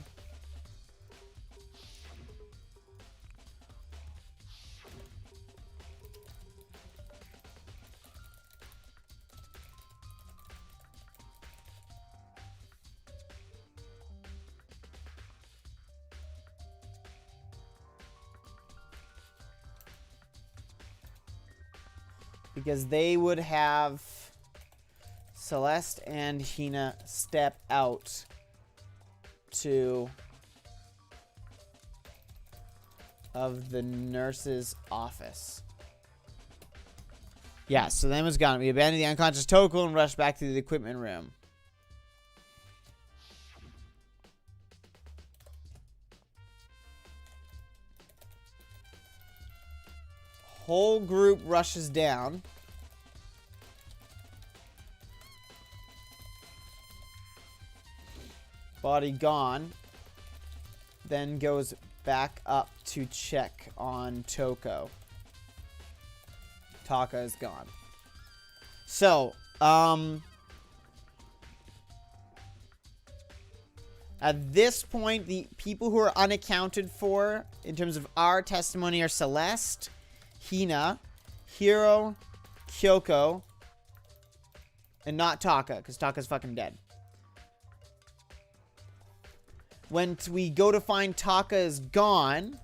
S1: Because they would have Celeste and Hina step out of the nurse's office. Yeah, so then it was gone. We abandoned the unconscious Toko and rushed back to the equipment room. Whole group rushes down. Body gone. Then goes back up to check on Toko. Taka is gone. So, at this point, the people who are unaccounted for in terms of our testimony are Celeste, Hina, Hiro, Kyoko, and not Taka, because Taka's fucking dead. When we go to find Taka is gone,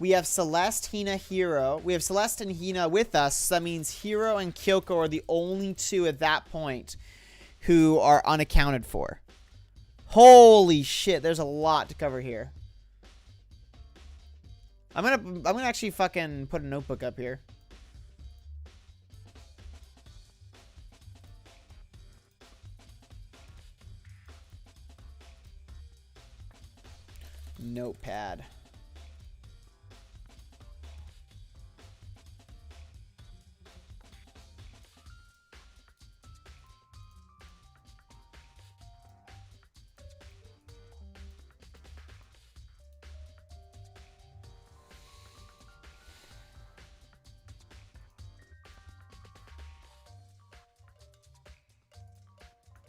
S1: we have Celeste, Hina, Hiro. We have Celeste and Hina with us. So that means Hiro and Kyoko are the only two at that point who are unaccounted for. Holy shit, there's a lot to cover here. I'm gonna actually fucking put a notebook up here. Notepad.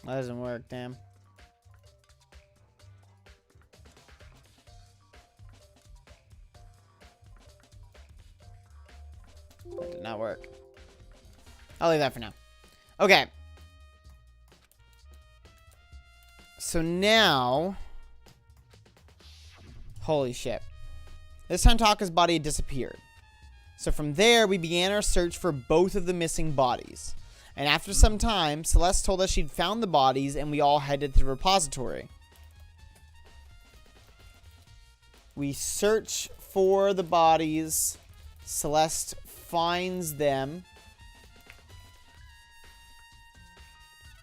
S1: That doesn't work, damn. Did not work. I'll leave that for now. Okay. So now... Holy shit. This time Taka's body had disappeared. So from there, we began our search for both of the missing bodies. And after some time, Celeste told us she'd found the bodies and we all headed to the repository. We search for the bodies. Celeste finds them.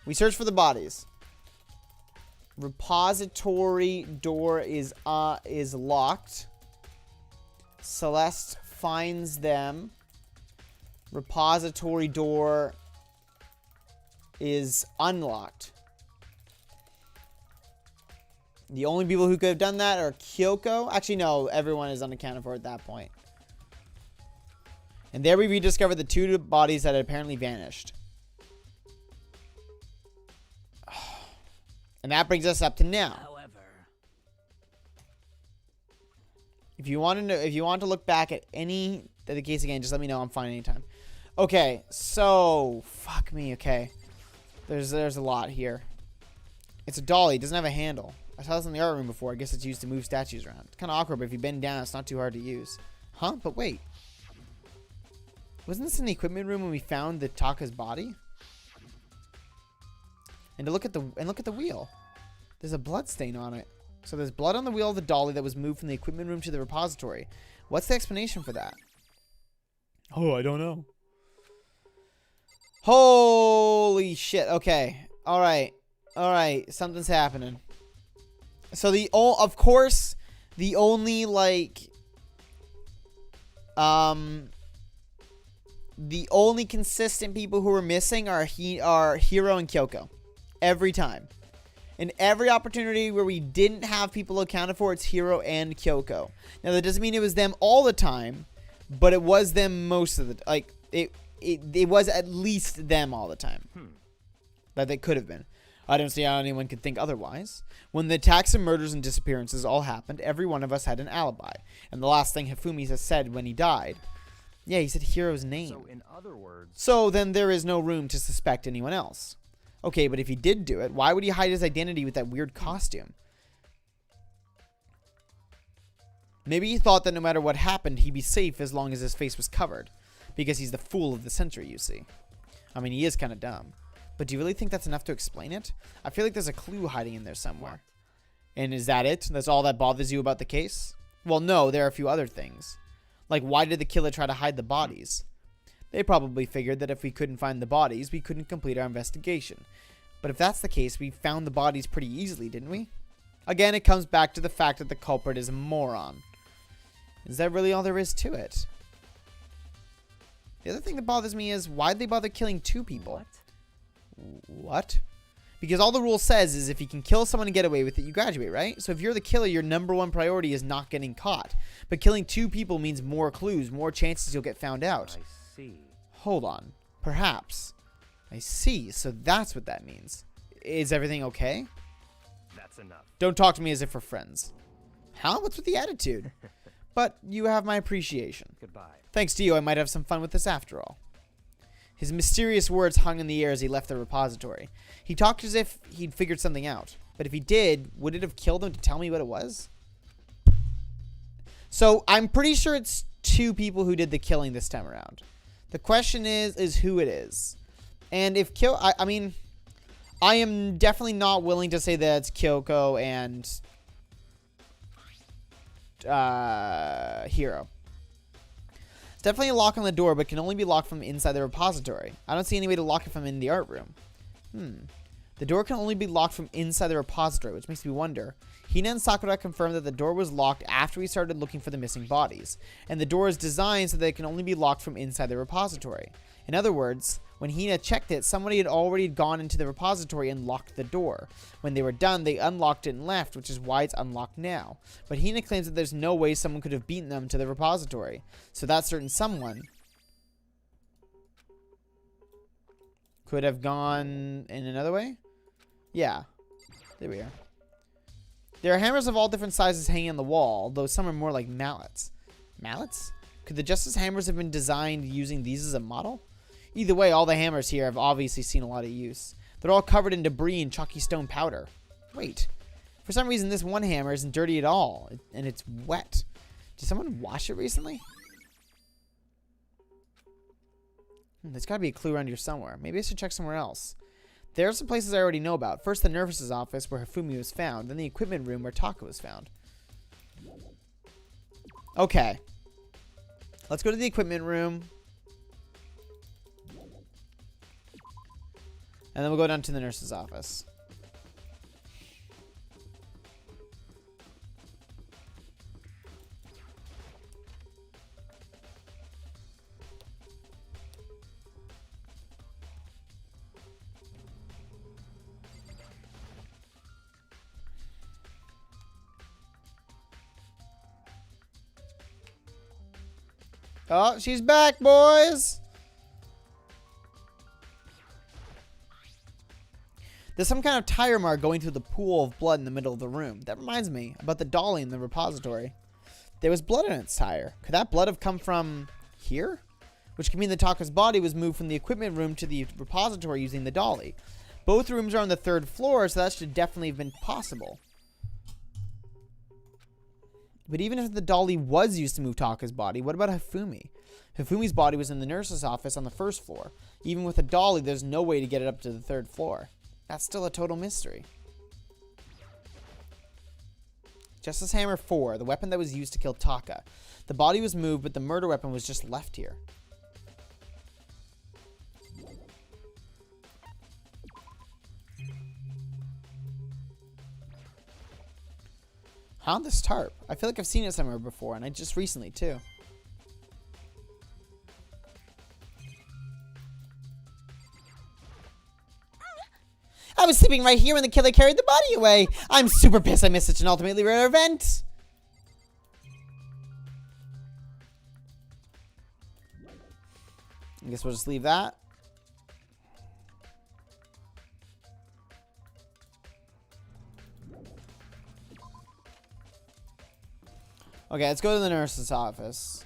S1: We search for the bodies. Repository door is locked. Celeste finds them. Repository door is unlocked. The only people who could have done that are Kyoko. Actually, no, everyone is unaccounted for at that point. And there we rediscovered the 2 bodies that had apparently vanished. And that brings us up to now.
S10: However,
S1: If you want to look back at any of the case again, just let me know. I'm fine anytime. Okay, so fuck me. Okay, there's a lot here. It's a dolly. It doesn't have a handle. I saw this in the art room before. I guess it's used to move statues around. It's kind of awkward, but if you bend down, it's not too hard to use. Huh? But wait, wasn't this in the equipment room when we found the Taka's body? And to look at the wheel. There's a blood stain on it. So there's blood on the wheel of the dolly that was moved from the equipment room to the repository. What's the explanation for that? Oh, I don't know. Holy shit. Okay. All right. Something's happening. So of course, the only the only consistent people who are missing are Hiro and Kyoko. Every time. In every opportunity where we didn't have people accounted for, it's Hiro and Kyoko. Now, that doesn't mean it was them all the time, but it was them most of the it was at least them all the time. That they could have been. I don't see how anyone could think otherwise. When the attacks and murders and disappearances all happened, every one of us had an alibi. And the last thing Hifumi has said when he died, yeah, he said Hiro's name.
S6: So, in other words...
S1: So then there is no room to suspect anyone else. Okay, but if he did do it, why would he hide his identity with that weird costume? Maybe he thought that no matter what happened, he'd be safe as long as his face was covered. Because he's the fool of the century, you see. I mean, he is kind of dumb. But do you really think that's enough to explain it? I feel like there's a clue hiding in there somewhere. And is that it? That's all that bothers you about the case? Well, no, there are a few other things. Like, why did the killer try to hide the bodies? They probably figured that if we couldn't find the bodies, we couldn't complete our investigation. But if that's the case, we found the bodies pretty easily, didn't we? Again, it comes back to the fact that the culprit is a moron. Is that really all there is to it? The other thing that bothers me is, why'd they bother killing 2 people? What? Because all the rule says is if you can kill someone and get away with it, you graduate, right? So if you're the killer, your #1 priority is not getting caught. But killing 2 people means more clues, more chances you'll get found out.
S6: I see.
S1: Hold on. Perhaps. I see. So that's what that means. Is everything okay?
S6: That's enough.
S1: Don't talk to me as if we're friends. How? What's with the attitude? But you have my appreciation.
S6: Goodbye.
S1: Thanks to you, I might have some fun with this after all. His mysterious words hung in the air as he left the repository. He talked as if he'd figured something out. But if he did, would it have killed him to tell me what it was? So I'm pretty sure it's 2 people who did the killing this time around. The question is who it is. And if I mean, I am definitely not willing to say that it's Kyoko and Hiro. It's definitely a lock on the door, but can only be locked from inside the repository. I don't see any way to lock it from in the art room. The door can only be locked from inside the repository, which makes me wonder. Hina and Sakura confirmed that the door was locked after we started looking for the missing bodies, and the door is designed so that it can only be locked from inside the repository. In other words, when Hina checked it, somebody had already gone into the repository and locked the door. When they were done, they unlocked it and left, which is why it's unlocked now. But Hina claims that there's no way someone could have beaten them to the repository. So that certain someone could have gone in another way? Yeah. There we are. There are hammers of all different sizes hanging on the wall, though some are more like mallets. Mallets? Could the Justice hammers have been designed using these as a model? Either way, all the hammers here have obviously seen a lot of use. They're all covered in debris and chalky stone powder. Wait. For some reason, this one hammer isn't dirty at all, and it's wet. Did someone wash it recently? There's got to be a clue around here somewhere. Maybe I should check somewhere else. There are some places I already know about. First, the nurse's office where Hifumi was found. Then the equipment room where Taka was found. Okay. Let's go to the equipment room. And then we'll go down to the nurse's office. Oh, she's back, boys! There's some kind of tire mark going through the pool of blood in the middle of the room. That reminds me about the dolly in the repository. There was blood in its tire. Could that blood have come from here? Which could mean that Taka's body was moved from the equipment room to the repository using the dolly. Both rooms are on the 3rd floor, so that should definitely have been possible. But even if the dolly was used to move Taka's body, what about Hifumi? Hifumi's body was in the nurse's office on the 1st floor. Even with a dolly, there's no way to get it up to the 3rd floor. That's still a total mystery. Justice Hammer 4, the weapon that was used to kill Taka. The body was moved, but the murder weapon was just left here. Huh? This tarp. I feel like I've seen it somewhere before, and I just recently, too. I was sleeping right here when the killer carried the body away. I'm super pissed I missed such an ultimately rare event. I guess we'll just leave that. Okay, let's go to the nurse's office.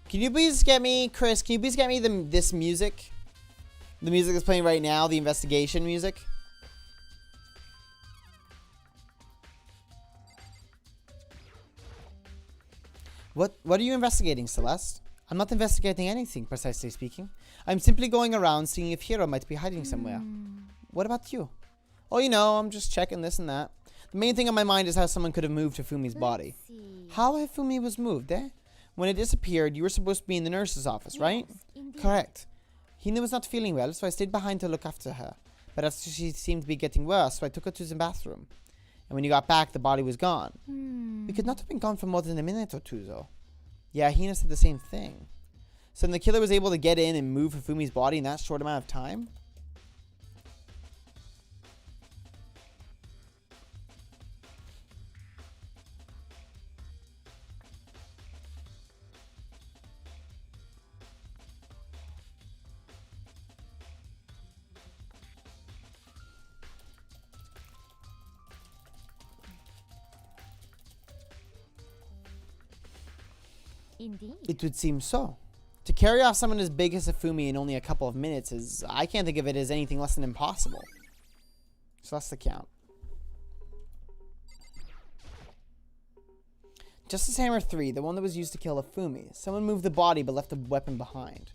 S1: Can you please get me, Chris, can you please get me this music? The music that's playing right now, the investigation music. What are you investigating, Celeste? I'm not investigating anything, precisely speaking. I'm simply going around seeing if Hiro might be hiding somewhere. What about you? Oh, you know, I'm just checking this and that. The main thing on my mind is how someone could have moved Hifumi's body. How Hifumi was moved, eh? When it disappeared, you were supposed to be in the nurse's office, right?
S5: Indeed.
S1: Correct. Hina was not feeling well, so I stayed behind to look after her. But after she seemed to be getting worse, so I took her to the bathroom. And when you got back, the body was gone. We could not have been gone for more than a minute or two, though. Yeah, Hina said the same thing. So then the killer was able to get in and move Hifumi's body in that short amount of time?
S5: Indeed.
S1: It would seem so. To carry off someone as big as Hifumi in only a couple of minutes is... I can't think of it as anything less than impossible. So that's the count. Justice Hammer 3, the one that was used to kill Hifumi. Someone moved the body but left the weapon behind.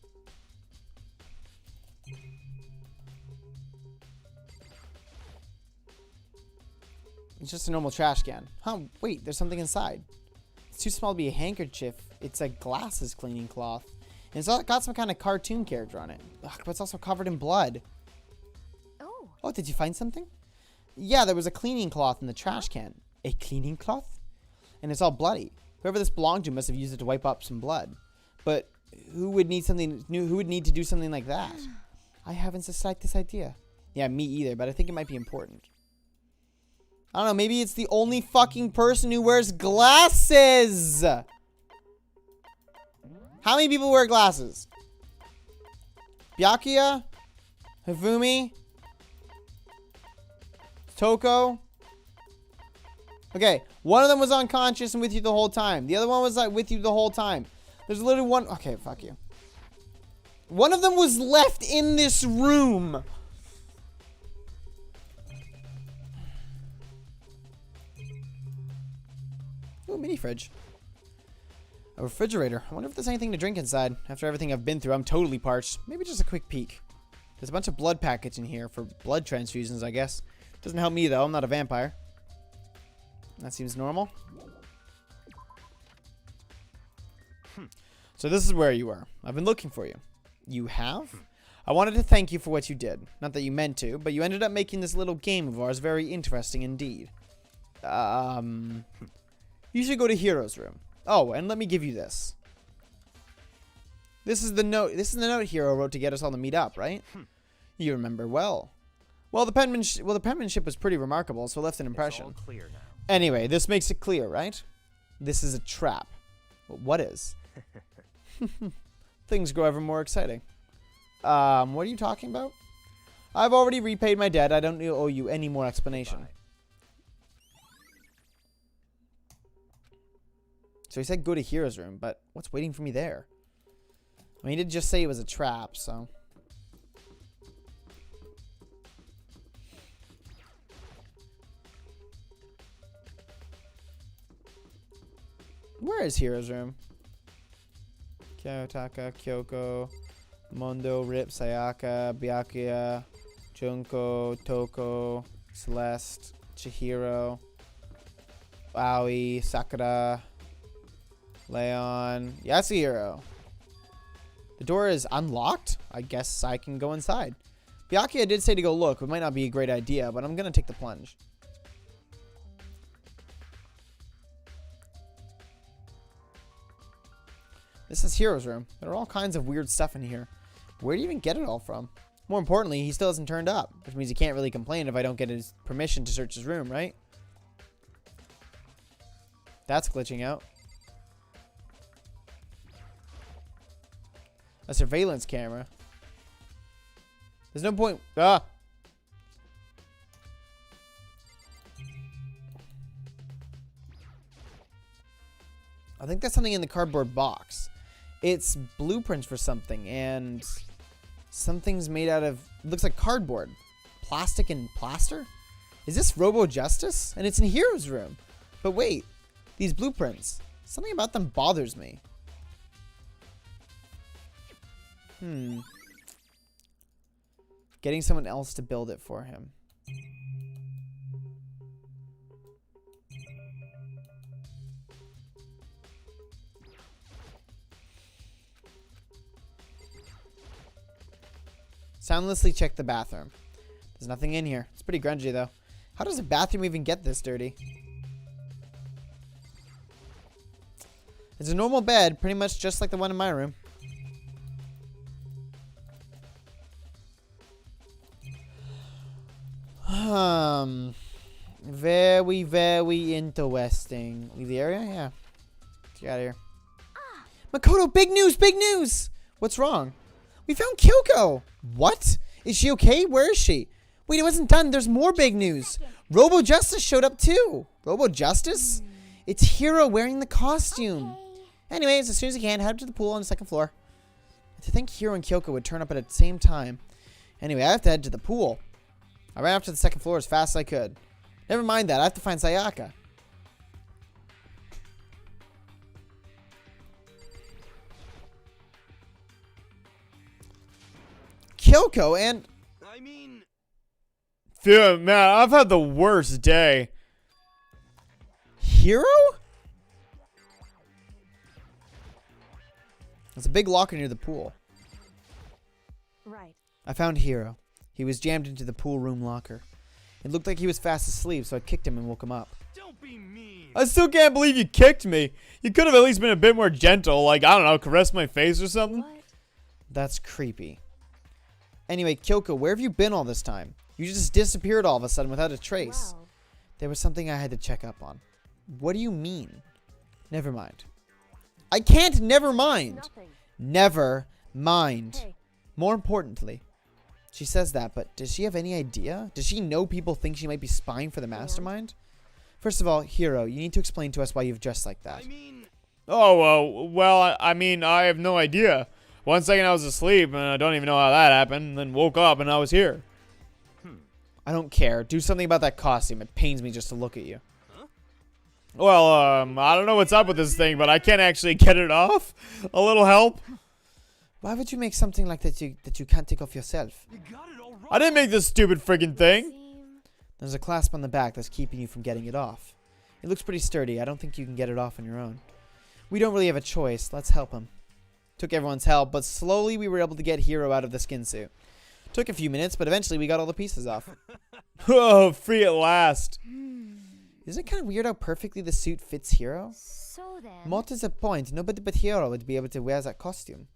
S1: It's just a normal trash can. Huh, wait, there's something inside. It's too small to be a handkerchief. It's a glasses cleaning cloth. And it's got some kind of cartoon character on it. Ugh, but it's also covered in blood. Oh, did you find something? Yeah, there was a cleaning cloth in the trash can. A cleaning cloth? And it's all bloody. Whoever this belonged to must have used it to wipe up some blood. But who would need something new? Who would need to do something like that? I haven't the slightest idea. Yeah, me either, but I think it might be important. I don't know, maybe it's the only fucking person who wears glasses. How many people wear glasses? Byakuya? Hifumi? Toko? Okay, one of them was unconscious and with you the whole time. The other one was like with you the whole time. There's literally one. Okay, fuck you. One of them was left in this room. Ooh, mini fridge. A refrigerator. I wonder if there's anything to drink inside. After everything I've been through, I'm totally parched. Maybe just a quick peek. There's a bunch of blood packets in here for blood transfusions, I guess. Doesn't help me, though. I'm not a vampire. That seems normal. So this is where you were. I've been looking for you. You have? I wanted to thank you for what you did. Not that you meant to, but you ended up making this little game of ours very interesting indeed. You should go to Hero's room. Oh, and let me give you this. This is the note. This is the note Hero wrote to get us all to meet up, right? You remember well. Well, the penmanship was pretty remarkable, so it left an impression.
S6: It's all clear now.
S1: Anyway, this makes it clear, right? This is a trap. But what is? Things grow ever more exciting. What are you talking about? I've already repaid my debt. I don't owe you any more explanation.
S6: Goodbye.
S1: So he said go to Hero's room, but what's waiting for me there? I mean, he did just say it was a trap, so... Where is Hero's room? Kyotaka, Kyoko, Mondo, Rip, Sayaka, Byakuya, Junko, Toko, Celeste, Chihiro, Aoi, Sakura, Leon, Yasuhiro. The door is unlocked? I guess I can go inside. Byakuya did say to go look. It might not be a great idea, but I'm going to take the plunge. This is Hero's room. There are all kinds of weird stuff in here. Where do you even get it all from? More importantly, he still hasn't turned up, which means he can't really complain if I don't get his permission to search his room, right? That's glitching out. A surveillance camera. There's no point. Ah! I think that's something in the cardboard box. It's blueprints for something, and something's made out of, looks like cardboard. Plastic and plaster? Is this Robo Justice? And it's in Hero's room. But wait, these blueprints, something about them bothers me. Getting someone else to build it for him. Soundlessly check the bathroom. There's nothing in here. It's pretty grungy, though. How does a bathroom even get this dirty? It's a normal bed, pretty much just like the one in my room. Very, very interesting. Leave the area? Yeah. Get out of here. Makoto, big news, big news! What's wrong? We found Kyoko! What? Is she okay? Where is she? Wait, it wasn't done. There's more big news. Robo Justice showed up too. Robo Justice? It's Hero wearing the costume. Anyways, as soon as he can, head up to the pool on the second floor. To think Hero and Kyoko would turn up at the same time. Anyway, I have to head to the pool. I ran up to the second floor as fast as I could. Never mind that. I have to find Sayaka. Kyoko and...
S9: I mean...
S1: Dude, man, I've had the worst day. Hero? There's a big locker near the pool.
S8: Right.
S1: I found Hero. He was jammed into the pool room locker. It looked like he was fast asleep, so I kicked him and woke him up.
S9: Don't be mean.
S1: I still can't believe you kicked me. You could have at least been a bit more gentle, like, I don't know, caress my face or something.
S8: What?
S1: That's creepy. Anyway, Kyoko, where have you been all this time? You just disappeared all of a sudden without a trace.
S8: Wow.
S1: There was something I had to check up on. What do you mean? Never mind. I can't never mind.
S8: Nothing.
S1: Never mind.
S8: Hey,
S1: More importantly, she says that, but does she have any idea? Does she know people think she might be spying for the mastermind? First of all, Hiro, you need to explain to us why you've dressed like that.
S11: I mean... Oh, well, I mean, I have no idea. 1 second I was asleep, and I don't even know how that happened, and then woke up, and I was here.
S1: I don't care. Do something about that costume. It pains me just to look at you.
S11: Well, I don't know what's up with this thing, but I can't actually get it off. A little help?
S1: Why would you make something like that you can't take off yourself?
S11: You got it all wrong. I didn't make this stupid friggin' thing.
S1: There's a clasp on the back that's keeping you from getting it off. It looks pretty sturdy. I don't think you can get it off on your own. We don't really have a choice. Let's help him. Took everyone's help, but slowly we were able to get Hiro out of the skin suit. Took a few minutes, but eventually we got all the pieces off.
S11: Oh, free at last.
S1: Isn't it kind of weird how perfectly the suit fits Hiro?
S5: So then...
S1: More to the point, nobody but Hiro would be able to wear that costume.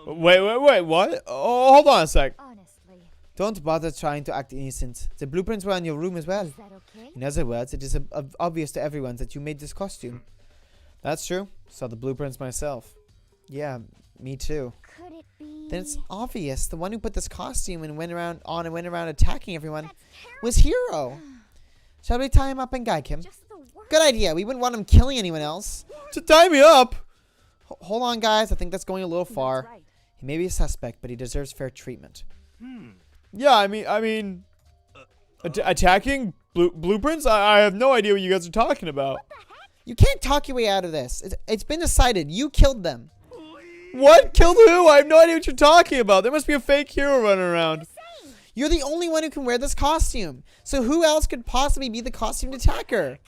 S11: Wait, what? Oh, hold on a sec.
S5: Honestly.
S1: Don't bother trying to act innocent. The blueprints were in your room as well.
S5: Is that okay?
S1: In other words, it is obvious to everyone that you made this costume. That's true. Saw the blueprints myself. Yeah, me too.
S5: Could it be...
S1: Then it's obvious the one who put this costume and went around attacking everyone was Hiro. Shall we tie him up and gag him?
S5: Just the worst.
S1: Good idea. We wouldn't want him killing anyone else.
S11: To tie me up?
S1: Hold on, guys. I think that's going a little far.
S8: That's right.
S1: He may be a suspect, but he deserves fair treatment.
S11: Yeah, I mean, attacking blueprints? I have no idea what you guys are talking about.
S1: You can't talk your way out of this. It's been decided. You killed them.
S11: What? Killed who? I have no idea what you're talking about. There must be a fake hero running around.
S1: You're the only one who can wear this costume. So who else could possibly be the costumed attacker?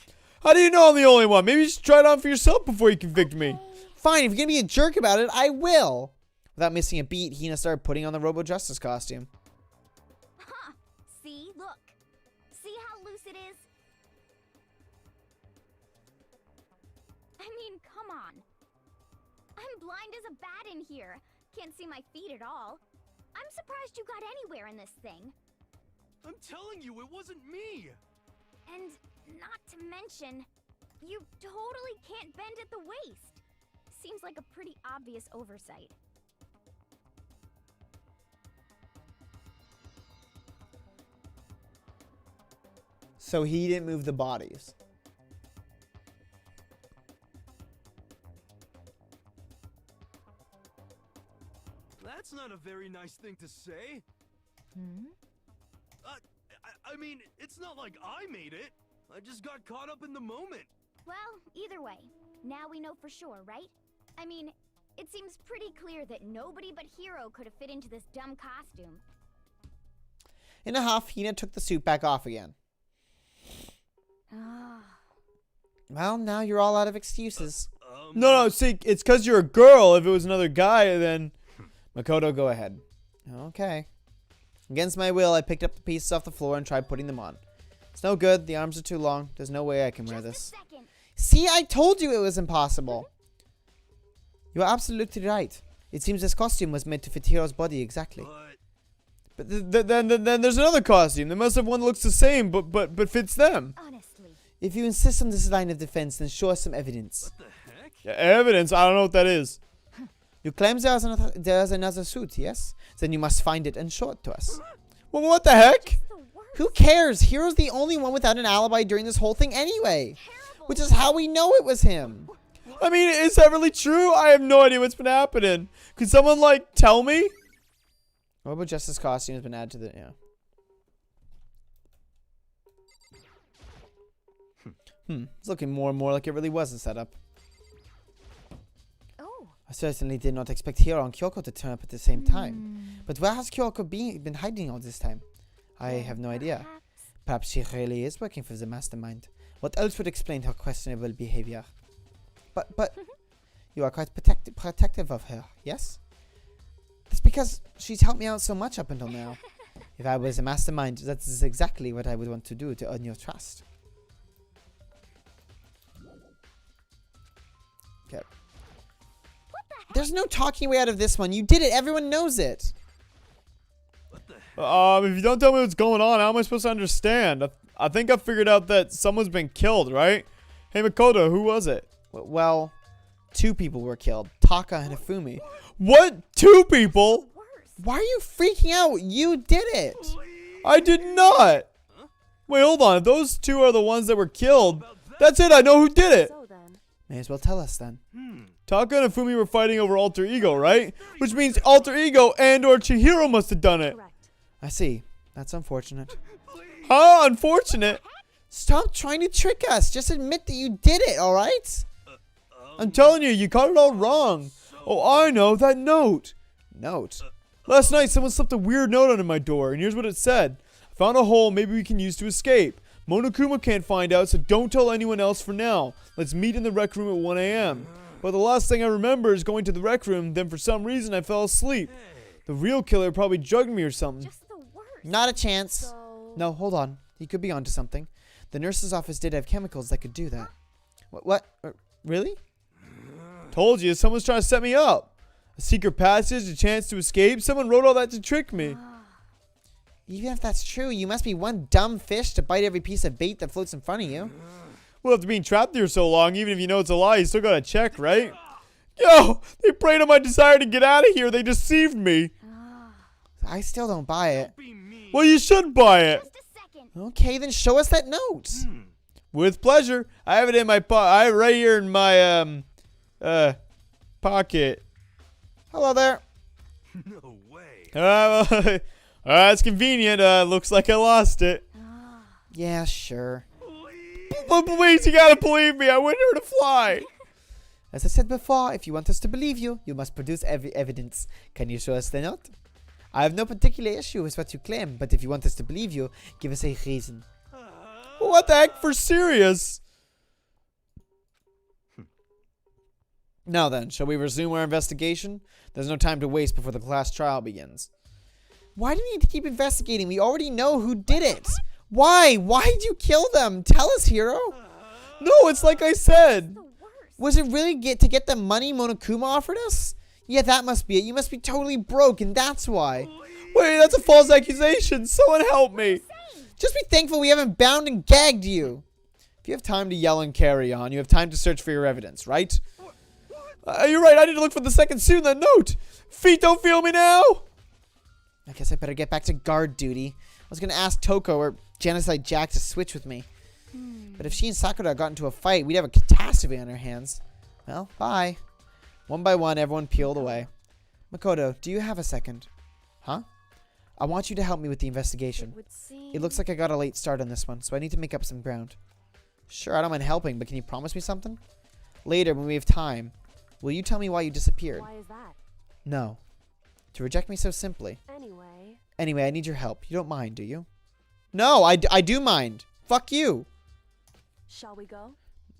S11: How do you know I'm the only one? Maybe you should try it on for yourself before you convict me.
S1: Fine, if you're going to be a jerk about it, I will. Without missing a beat, Hina started putting on the Robo Justice costume.
S5: Huh. See? Look. See how loose it is? I mean, come on. I'm blind as a bat in here. Can't see my feet at all. I'm surprised you got anywhere in this thing.
S11: I'm telling you, it wasn't me.
S5: And not to mention, you totally can't bend at the waist. Seems like a pretty obvious oversight.
S1: So he didn't move the bodies.
S11: That's not a very nice thing to say. I mean, it's not like I made it. I just got caught up in the moment.
S5: Well, either way, now we know for sure, right? I mean, it seems pretty clear that nobody but Hiro could have fit into this dumb costume.
S1: In a huff, Hina took the suit back off again. Well, now you're all out of excuses.
S11: No, see, it's because you're a girl. If it was another guy, then...
S1: Makoto, go ahead. Okay. Against my will, I picked up the pieces off the floor and tried putting them on. It's no good. The arms are too long. There's no way I can wear this. See, I told you it was impossible. You are absolutely right. It seems this costume was made to fit Hiro's body exactly.
S11: But then there's another costume. They must have one that looks the same, but fits them.
S5: Honestly.
S1: If you insist on this line of defense, then show us some evidence.
S11: What the heck? Yeah, evidence? I don't know what that is.
S1: You claim there's another suit, yes? Then you must find it and show it to us.
S11: Well, what the heck?
S1: Who cares? Hiro's the only one without an alibi during this whole thing anyway. Which is how we know it was him.
S11: I mean, is that really true? I have no idea what's been happening. Could someone, like, tell me?
S1: Robo Justice costume has been added to the... Yeah. It's looking more and more like it really was a setup. I certainly did not expect Hiro and Kyoko to turn up at the same time. But where has Kyoko been hiding all this time? I have no idea. Perhaps she really is working for the mastermind. What else would explain her questionable behavior? But you are quite protective of her, yes? That's because she's helped me out so much up until now. If I was a mastermind, that is exactly what I would want to do to earn your trust. Okay. There's no talking way out of this one. You did it. Everyone knows it.
S11: If you don't tell me what's going on, how am I supposed to understand? I think I figured out that someone's been killed, right? Hey, Makoto, who was it?
S1: Well, two people were killed. Taka and Hifumi.
S11: What? Two people?
S1: Why are you freaking out? You did it.
S11: I did not. Wait, hold on. If those two are the ones that were killed, that's it. I know who did it.
S8: So then,
S1: May as well tell us then.
S11: Taka and Fumi were fighting over Alter Ego, right? Which means Alter Ego and or Chihiro must have done it.
S8: correct.
S1: I see. That's unfortunate.
S11: Huh? Unfortunate.
S1: Stop trying to trick us. Just admit that you did it, alright?
S11: I'm telling you, you got it all wrong. Oh, I know. That note.
S1: Note.
S11: Last night, someone slipped a weird note under my door, and here's what it said. I found a hole maybe we can use to escape. Monokuma can't find out, so don't tell anyone else for now. Let's meet in the rec room at 1 a.m. But the last thing I remember is going to the rec room, then for some reason I fell asleep. The real killer probably drugged me or something.
S5: Just the worst.
S1: Not a chance.
S8: So,
S1: No, hold on. He could be onto something. The nurse's office did have chemicals that could do that. What? Really?
S11: Told you, someone's trying to set me up. A secret passage, a chance to escape. Someone wrote all that to trick me.
S1: Even if that's true, you must be one dumb fish to bite every piece of bait that floats in front of you.
S11: Well, after being trapped here so long, even if you know it's a lie, you still gotta check, right? Yo, they preyed on my desire to get out of here. They deceived me.
S1: I still don't buy it.
S11: Well, you should buy it.
S5: Just a second.
S1: Okay, then show us that note.
S11: With pleasure. I have it in my I have it right here in my pocket.
S1: Hello there.
S9: No way.
S11: Well, that's convenient. Looks like I lost it.
S1: Yeah, sure.
S11: But please, you gotta believe me. I want her to fly.
S1: As I said before, if you want us to believe you, you must produce evidence. Can you show us the note? I have no particular issue with what you claim, but if you want us to believe you, give us a reason.
S11: What the heck? For serious?
S1: Now then, shall we resume our investigation? There's no time to waste before the class trial begins. Why do we need to keep investigating? We already know who did it. Why? Why did you kill them? Tell us, hero.
S11: No, it's like I said.
S5: The worst.
S1: Was it really to get the money Monokuma offered us? Yeah, that must be it. You must be totally broke, and that's why.
S11: Wait, that's a false accusation. Someone help me.
S1: Just be thankful we haven't bound and gagged you. If you have time to yell and carry on, you have time to search for your evidence, right?
S11: You're right. I need to look for the second suit in that note. Feet don't feel me now.
S1: I guess I better get back to guard duty. I was going to ask Toko or Genocide Jack to switch with me. But if she and Sakura got into a fight, we'd have a catastrophe on our hands. Well, bye. One by one, everyone peeled away. Makoto, do you have a second? Huh? I want you to help me with the investigation.
S8: it would seem.
S1: It looks like I got a late start on this one, so I need to make up some ground. Sure, I don't mind helping, but can you promise me something? Later, when we have time, will you tell me why you disappeared?
S8: Why is that?
S1: No. To reject me so simply.
S8: Anyway,
S1: I need your help. You don't mind, do you? No, I do mind. Fuck you.
S8: shall we go?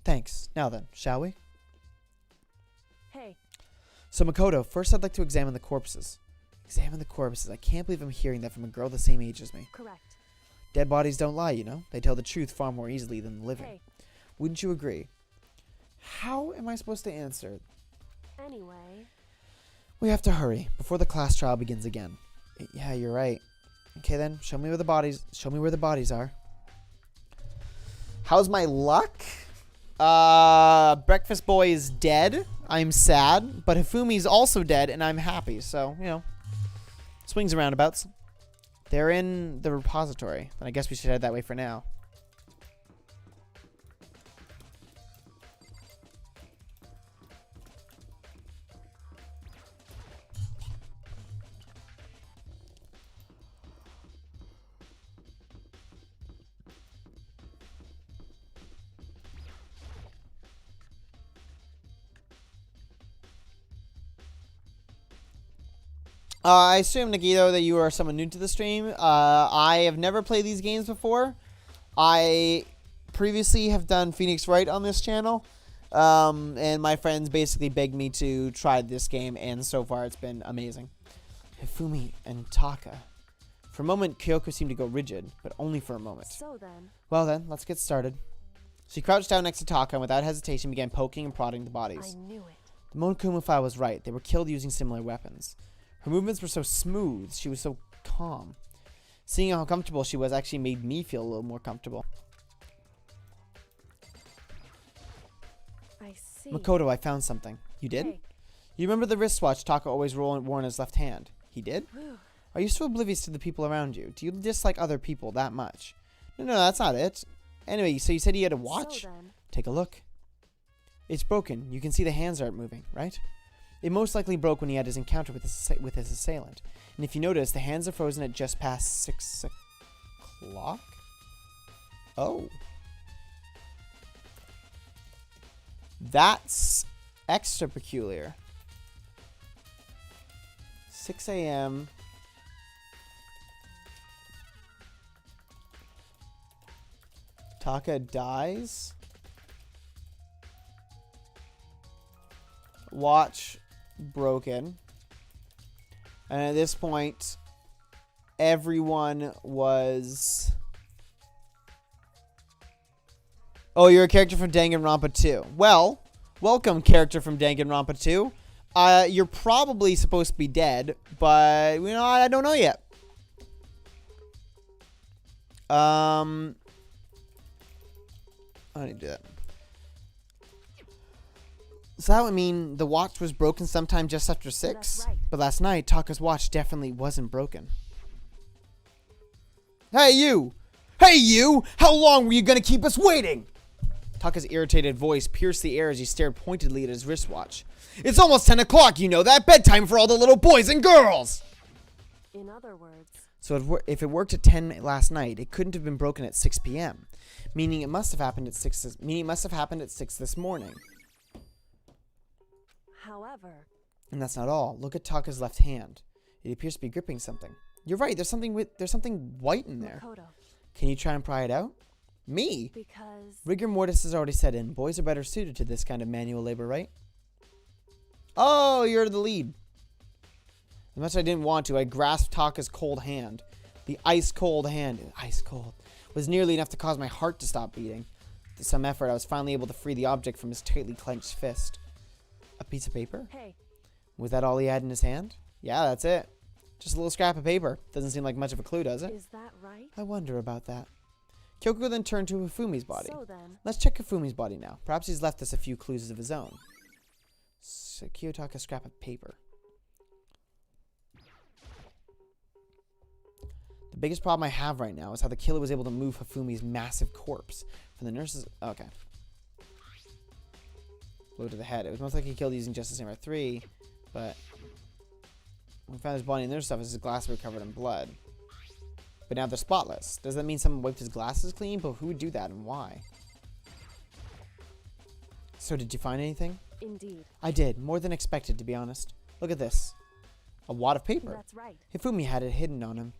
S1: Thanks. Now then, shall we?
S8: Hey,
S1: So, Makoto, first I'd like to examine the corpses. Examine the corpses. I can't believe I'm hearing that from a girl the same age as me.
S8: correct.
S1: Dead bodies don't lie, you know? They tell the truth far more easily than the living.
S8: Hey,
S1: Wouldn't you agree? How am I supposed to answer?
S8: anyway.
S1: We have to hurry before the class trial begins again. Yeah, you're right. Okay then, show me where the bodies are. How's my luck? Breakfast Boy is dead. I'm sad, but Hifumi's also dead and I'm happy. So, you know, swings and roundabouts. They're in the repository. And I guess we should head that way for now. I assume, Nagito, that you are someone new to the stream. I have never played these games before. I previously have done Phoenix Wright on this channel. And my friends basically begged me to try this game, and so far it's been amazing. Hifumi and Taka. For a moment, Kyoko seemed to go rigid, but only for a moment.
S8: So then.
S1: Well then, let's get started. She crouched down next to Taka and without hesitation began poking and prodding the bodies.
S8: I knew it.
S1: The Monokuma file was right. They were killed using similar weapons. Her movements were so smooth. She was so calm. Seeing how comfortable she was actually made me feel a little more comfortable.
S8: I see.
S1: Makoto, I found something. You did?
S8: Hey,
S1: You remember the wristwatch Taka always wore in his left hand? He did?
S8: Whew.
S1: Are you so oblivious to the people around you? Do you dislike other people that much? No, that's not it. Anyway, so you said he had a watch?
S8: So then,
S1: Take a look. It's broken. You can see the hands aren't moving, right? It most likely broke when he had his encounter with his assailant. And if you notice, the hands are frozen at just past 6 o'clock? Oh. That's extra peculiar. 6 a.m. Taka dies. Watch broken. And at this point, everyone was... Oh, you're a character from Danganronpa 2. Well, welcome, character from Danganronpa 2. You're probably supposed to be dead, but, you know, I don't know yet. I need to do that. So that would mean the watch was broken sometime just after 6?
S8: That's right.
S1: But last night, Taka's watch definitely wasn't broken. Hey, you! Hey, you! How long were you gonna keep us waiting? Taka's irritated voice pierced the air as he stared pointedly at his wristwatch. It's almost 10 o'clock, you know that? Bedtime for all the little boys and girls!
S8: in other words,
S1: So if it worked at 10 last night, it couldn't have been broken at 6 p.m. Meaning it must have happened at 6 this morning.
S8: however,
S1: And that's not all. Look at Taka's left hand. It appears to be gripping something. You're right, there's something white in there.
S8: Makoto,
S1: Can you try and pry it out? Me?
S8: because
S1: Rigor mortis has already set in. Boys are better suited to this kind of manual labor, right? Oh, you're the lead. As much as I didn't want to, I grasped Taka's cold hand. The ice-cold hand, ice-cold, was nearly enough to cause my heart to stop beating. With some effort, I was finally able to free the object from his tightly clenched fist. A piece of paper?
S8: hey,
S1: Was that all he had in his hand? Yeah, that's it. Just a little scrap of paper. Doesn't seem like much of a clue, does it?
S8: is that right?
S1: I wonder about that. Kyoko then turned to Hifumi's body.
S8: So then,
S1: Let's check Hifumi's body now. Perhaps he's left us a few clues of his own. So Kiyotaka, scrap of paper. The biggest problem I have right now is how the killer was able to move Hifumi's massive corpse. From the nurses... Okay. Blow to the head. It was most likely killed using Justice Hammer 3, but... When we found his body and other stuff, his glasses were covered in blood. But now they're spotless. Does that mean someone wiped his glasses clean? But who would do that and why? So did you find anything?
S8: indeed,
S1: I did. More than expected, to be honest. Look at this. A wad of paper.
S8: that's right.
S1: Hifumi had it hidden on him.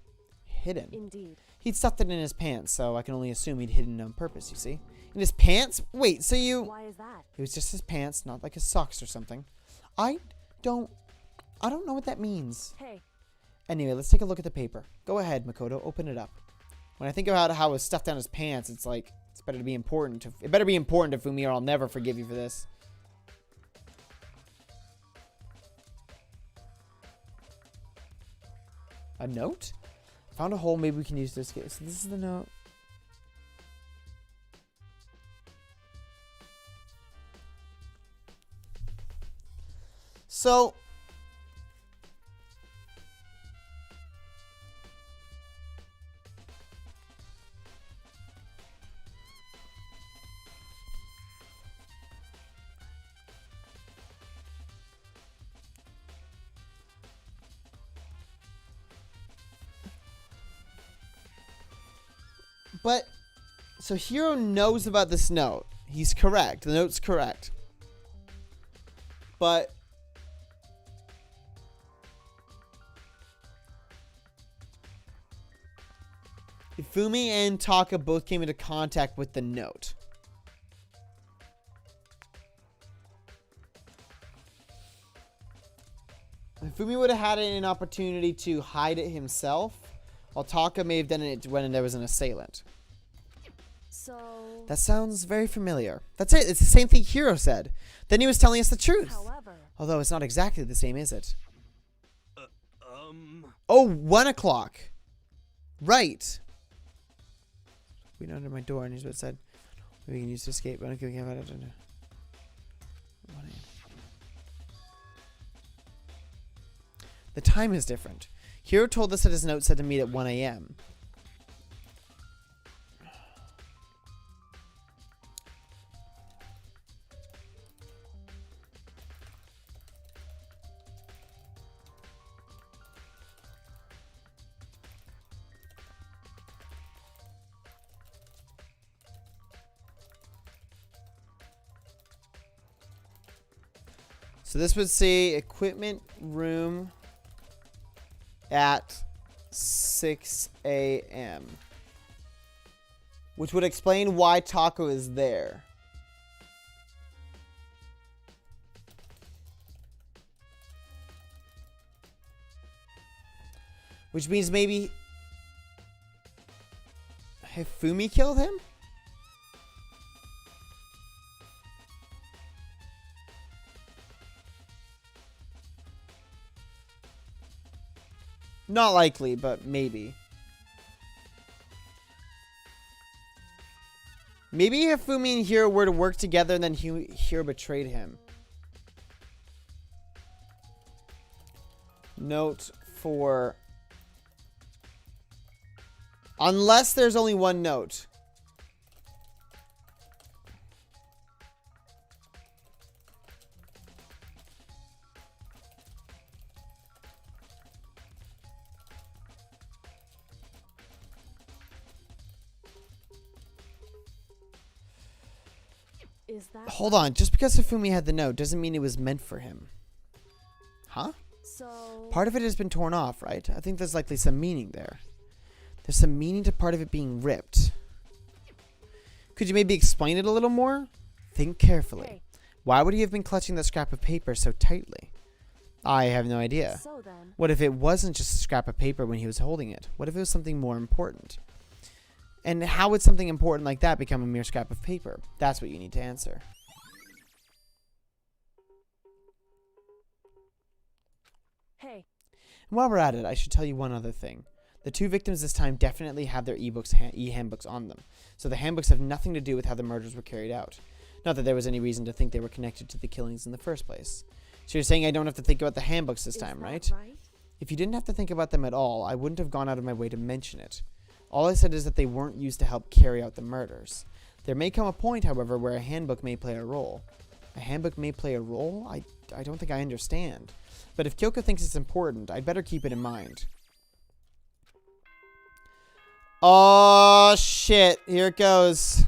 S1: Hidden?
S8: Indeed.
S1: He'd stuffed it in his pants, so I can only assume he'd hidden it on purpose, you see? In his pants? Wait, so you...
S8: Why is that?
S1: It was just his pants, not like his socks or something. I don't know what that means.
S8: Hey,
S1: Anyway, let's take a look at the paper. Go ahead, Makoto. Open it up. When I think about how it was stuffed down his pants, it's like, it better be important to Fumi, or I'll never forgive you for this. A note? Found a hole, maybe we can use this. So this is the note. So... But, so Hiro knows about this note. He's correct. The note's correct. But, Ifumi and Taka both came into contact with the note. Ifumi would have had an opportunity to hide it himself, while Taka may have done it when there was an assailant.
S8: so...
S1: That sounds very familiar. That's it. It's the same thing Hiro said. Then he was telling us the truth.
S8: However,
S1: Although it's not exactly the same, is it? Oh, 1 o'clock. Right. Went under my door and here's what it said. We can use to escape. I don't care. The time is different. Hiro told us that his note said to meet at 1 a.m. So this would say equipment room at 6 a.m. Which would explain why Taco is there. Which means maybe Hifumi killed him? Not likely, but maybe. Maybe Hifumi and Hiro were to work together and then Hiro betrayed him. Note for... Unless there's only one note.
S8: Is that
S1: Hold on, just because Hifumi had the note doesn't mean it was meant for him. Huh?
S8: so?
S1: Part of it has been torn off, right? I think there's likely some meaning there. There's some meaning to part of it being ripped. Could you maybe explain it a little more? Think carefully.
S8: Hey.
S1: Why would he have been clutching the scrap of paper so tightly? I have no idea.
S8: So then,
S1: What if it wasn't just a scrap of paper when he was holding it? What if it was something more important? And how would something important like that become a mere scrap of paper? That's what you need to answer.
S8: hey,
S1: And while we're at it, I should tell you one other thing. The two victims this time definitely have their e-handbooks on them. So the handbooks have nothing to do with how the murders were carried out. Not that there was any reason to think they were connected to the killings in the first place. So you're saying I don't have to think about the handbooks this
S8: is
S1: time,
S8: that
S1: right?
S8: right?
S1: If you didn't have to think about them at all, I wouldn't have gone out of my way to mention it. All I said is that they weren't used to help carry out the murders. There may come a point, however, where a handbook may play a role. A handbook may play a role? I don't think I understand. But if Kyoko thinks it's important, I'd better keep it in mind. Oh, shit. Here it goes.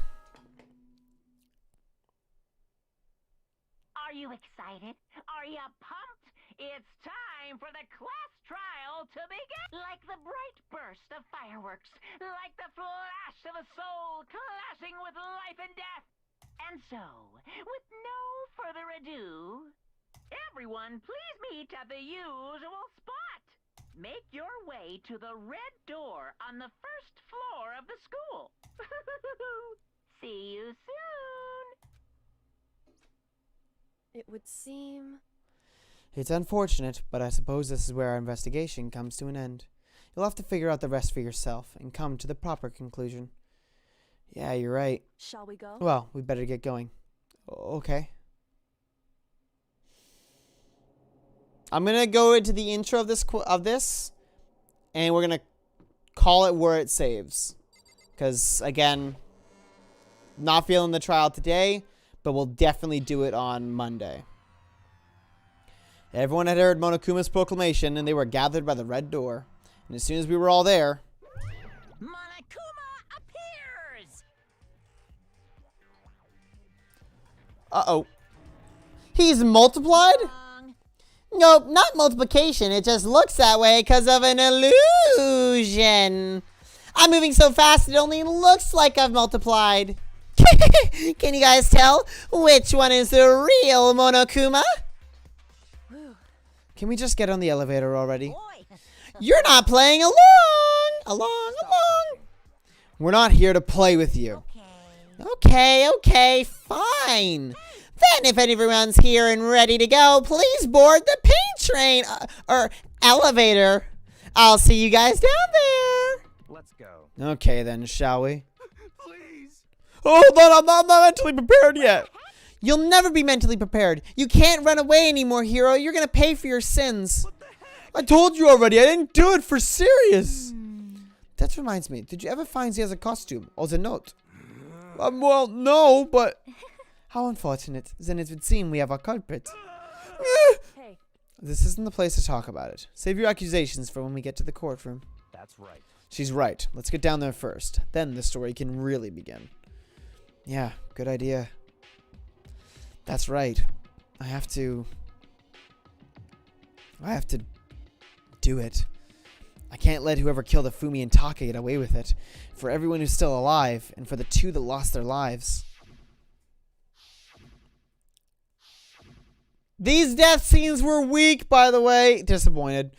S4: Are you excited? Are you pumped? It's time for the class trial to begin. Like the bright burst of fireworks, like the flash of a soul clashing with life and death. And so, with no further ado, everyone please meet at the usual spot. Make your way to the red door on the first floor of the school. See you soon.
S8: It would seem.
S1: It's unfortunate, but I suppose this is where our investigation comes to an end. You'll have to figure out the rest for yourself and come to the proper conclusion. Yeah, you're right.
S8: Shall we go?
S1: Well, we better get going. Okay. I'm gonna go into the intro of this, and we're gonna call it where it saves. Because again, not feeling the trial today, but we'll definitely do it on Monday. Everyone had heard Monokuma's proclamation, and they were gathered by the red door. And as soon as we were all there,
S7: Monokuma appears!
S1: uh-oh. He's multiplied?
S7: Wrong.
S1: Nope, not multiplication. It just looks that way because of an illusion. I'm moving so fast it only looks like I've multiplied. Can you guys tell which one is the real Monokuma?
S8: Whew.
S1: Can we just get on the elevator already?
S7: Boy,
S1: You're not playing along. Along. We're not here to play with you. Okay, fine. Then if everyone's here and ready to go, please board the pain train or elevator. I'll see you guys down there.
S6: Let's go.
S1: Okay then, shall we?
S9: Please.
S1: Hold on, I'm not mentally prepared yet. You'll never be mentally prepared. You can't run away anymore, Hero. You're gonna pay for your sins. I told you already. I didn't do it for serious. That reminds me. Did you ever find he has a costume or the note? Well, no, but how unfortunate. Then it would seem we have our culprit.
S8: Hey,
S1: This isn't the place to talk about it. Save your accusations for when we get to the courtroom.
S6: That's right.
S1: She's right. Let's get down there first. Then the story can really begin. Yeah, good idea. That's right. I have to do it. I can't let whoever killed Afumi and Taka get away with it. For everyone who's still alive, and for the two that lost their lives. These death scenes were weak, by the way. Disappointed.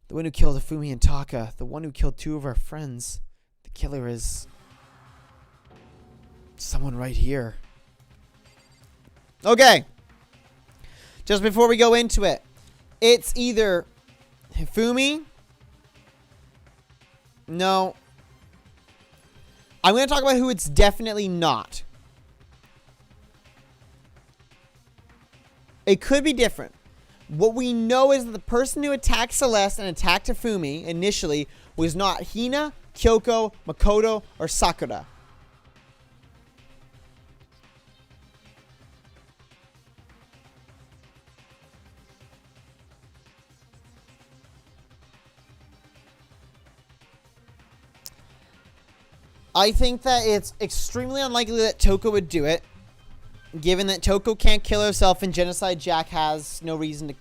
S1: The one who killed Afumi and Taka. The one who killed two of our friends. The killer is someone right here. Okay. Just before we go into it. It's either Hifumi. No. I'm going to talk about who it's definitely not. It could be different. What we know is that the person who attacked Celeste and attacked Hifumi initially was not Hina, Kyoko, Makoto, or Sakura. I think that it's extremely unlikely that Toko would do it, given that Toko can't kill herself and Genocide Jack has no reason to,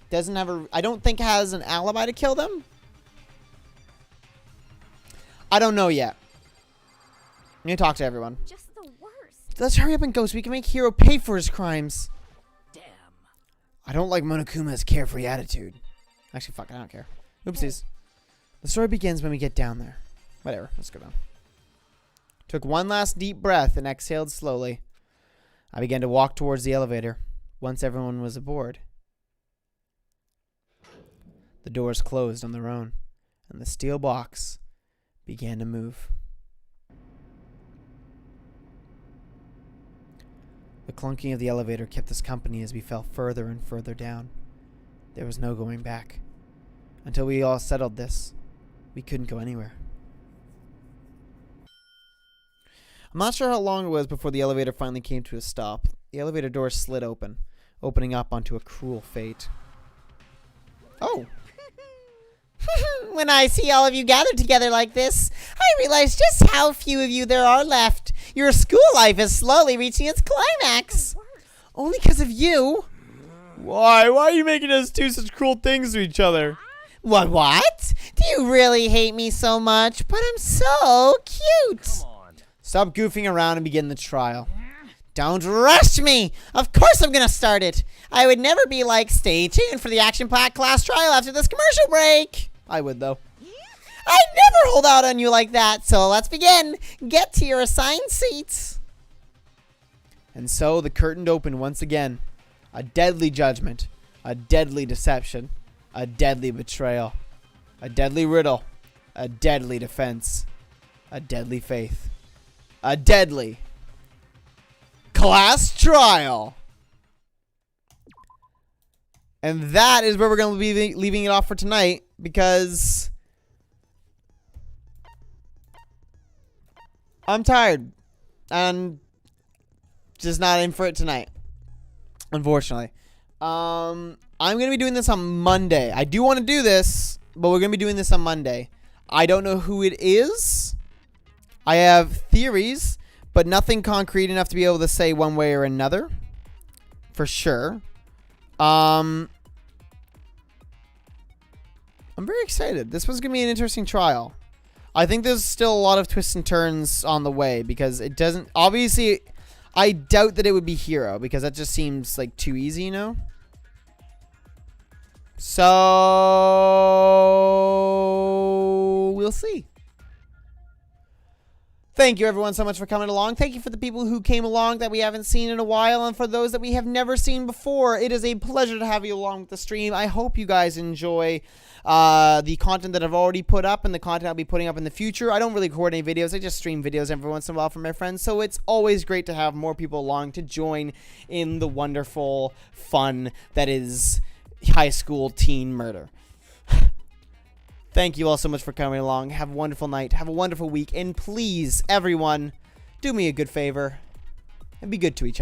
S1: doesn't have a, I don't think has an alibi to kill them. I don't know yet. I'm gonna talk to everyone.
S5: Just the worst.
S1: Let's hurry up and go so we can make Hiro pay for his crimes.
S10: Damn.
S1: I don't like Monokuma's carefree attitude. Actually, fuck, I don't care. Oopsies. The story begins when we get down there. Whatever, let's go down. Took one last deep breath and exhaled slowly. I began to walk towards the elevator once everyone was aboard. The doors closed on their own, and the steel box began to move. The clunking of the elevator kept us company as we fell further and further down. There was no going back. Until we all settled this, we couldn't go anywhere. I'm not sure how long it was before the elevator finally came to a stop. The elevator door slid open, opening up onto a cruel fate. Oh. When I see all of you gathered together like this, I realize just how few of you there are left. Your school life is slowly reaching its climax. Only because of you.
S11: Why? Why are you making us do such cruel things to each other?
S1: What? Do you really hate me so much? But I'm so cute.
S6: Come on.
S1: Stop goofing around and begin the trial. Don't rush me! Of course I'm gonna start it! I would never be like, stay tuned for the action-packed class trial after this commercial break! I would, though. I'd never hold out on you like that, so let's begin! Get to your assigned seats! And so the curtain opened once again. A deadly judgment. A deadly deception. A deadly betrayal. A deadly riddle. A deadly defense. A deadly faith. A deadly class trial. And that is where we're going to be leaving it off for tonight, because I'm tired and just not in for it tonight, unfortunately. I'm going to be doing this on Monday. I do want to do this, but we're going to be doing this on Monday. I don't know who it is. I have theories, but nothing concrete enough to be able to say one way or another. For sure. I'm very excited. This was going to be an interesting trial. I think there's still a lot of twists and turns on the way, because it doesn't... Obviously, I doubt that it would be Hero, because that just seems like too easy, you know? So... we'll see. Thank you, everyone, so much for coming along. Thank you for the people who came along that we haven't seen in a while, and for those that we have never seen before. It is a pleasure to have you along with the stream. I hope you guys enjoy the content that I've already put up and the content I'll be putting up in the future. I don't really record any videos. I just stream videos every once in a while for my friends, so it's always great to have more people along to join in the wonderful fun that is high school teen murder. Thank you all so much for coming along. Have a wonderful night. Have a wonderful week. And please, everyone, do me a good favor and be good to each other.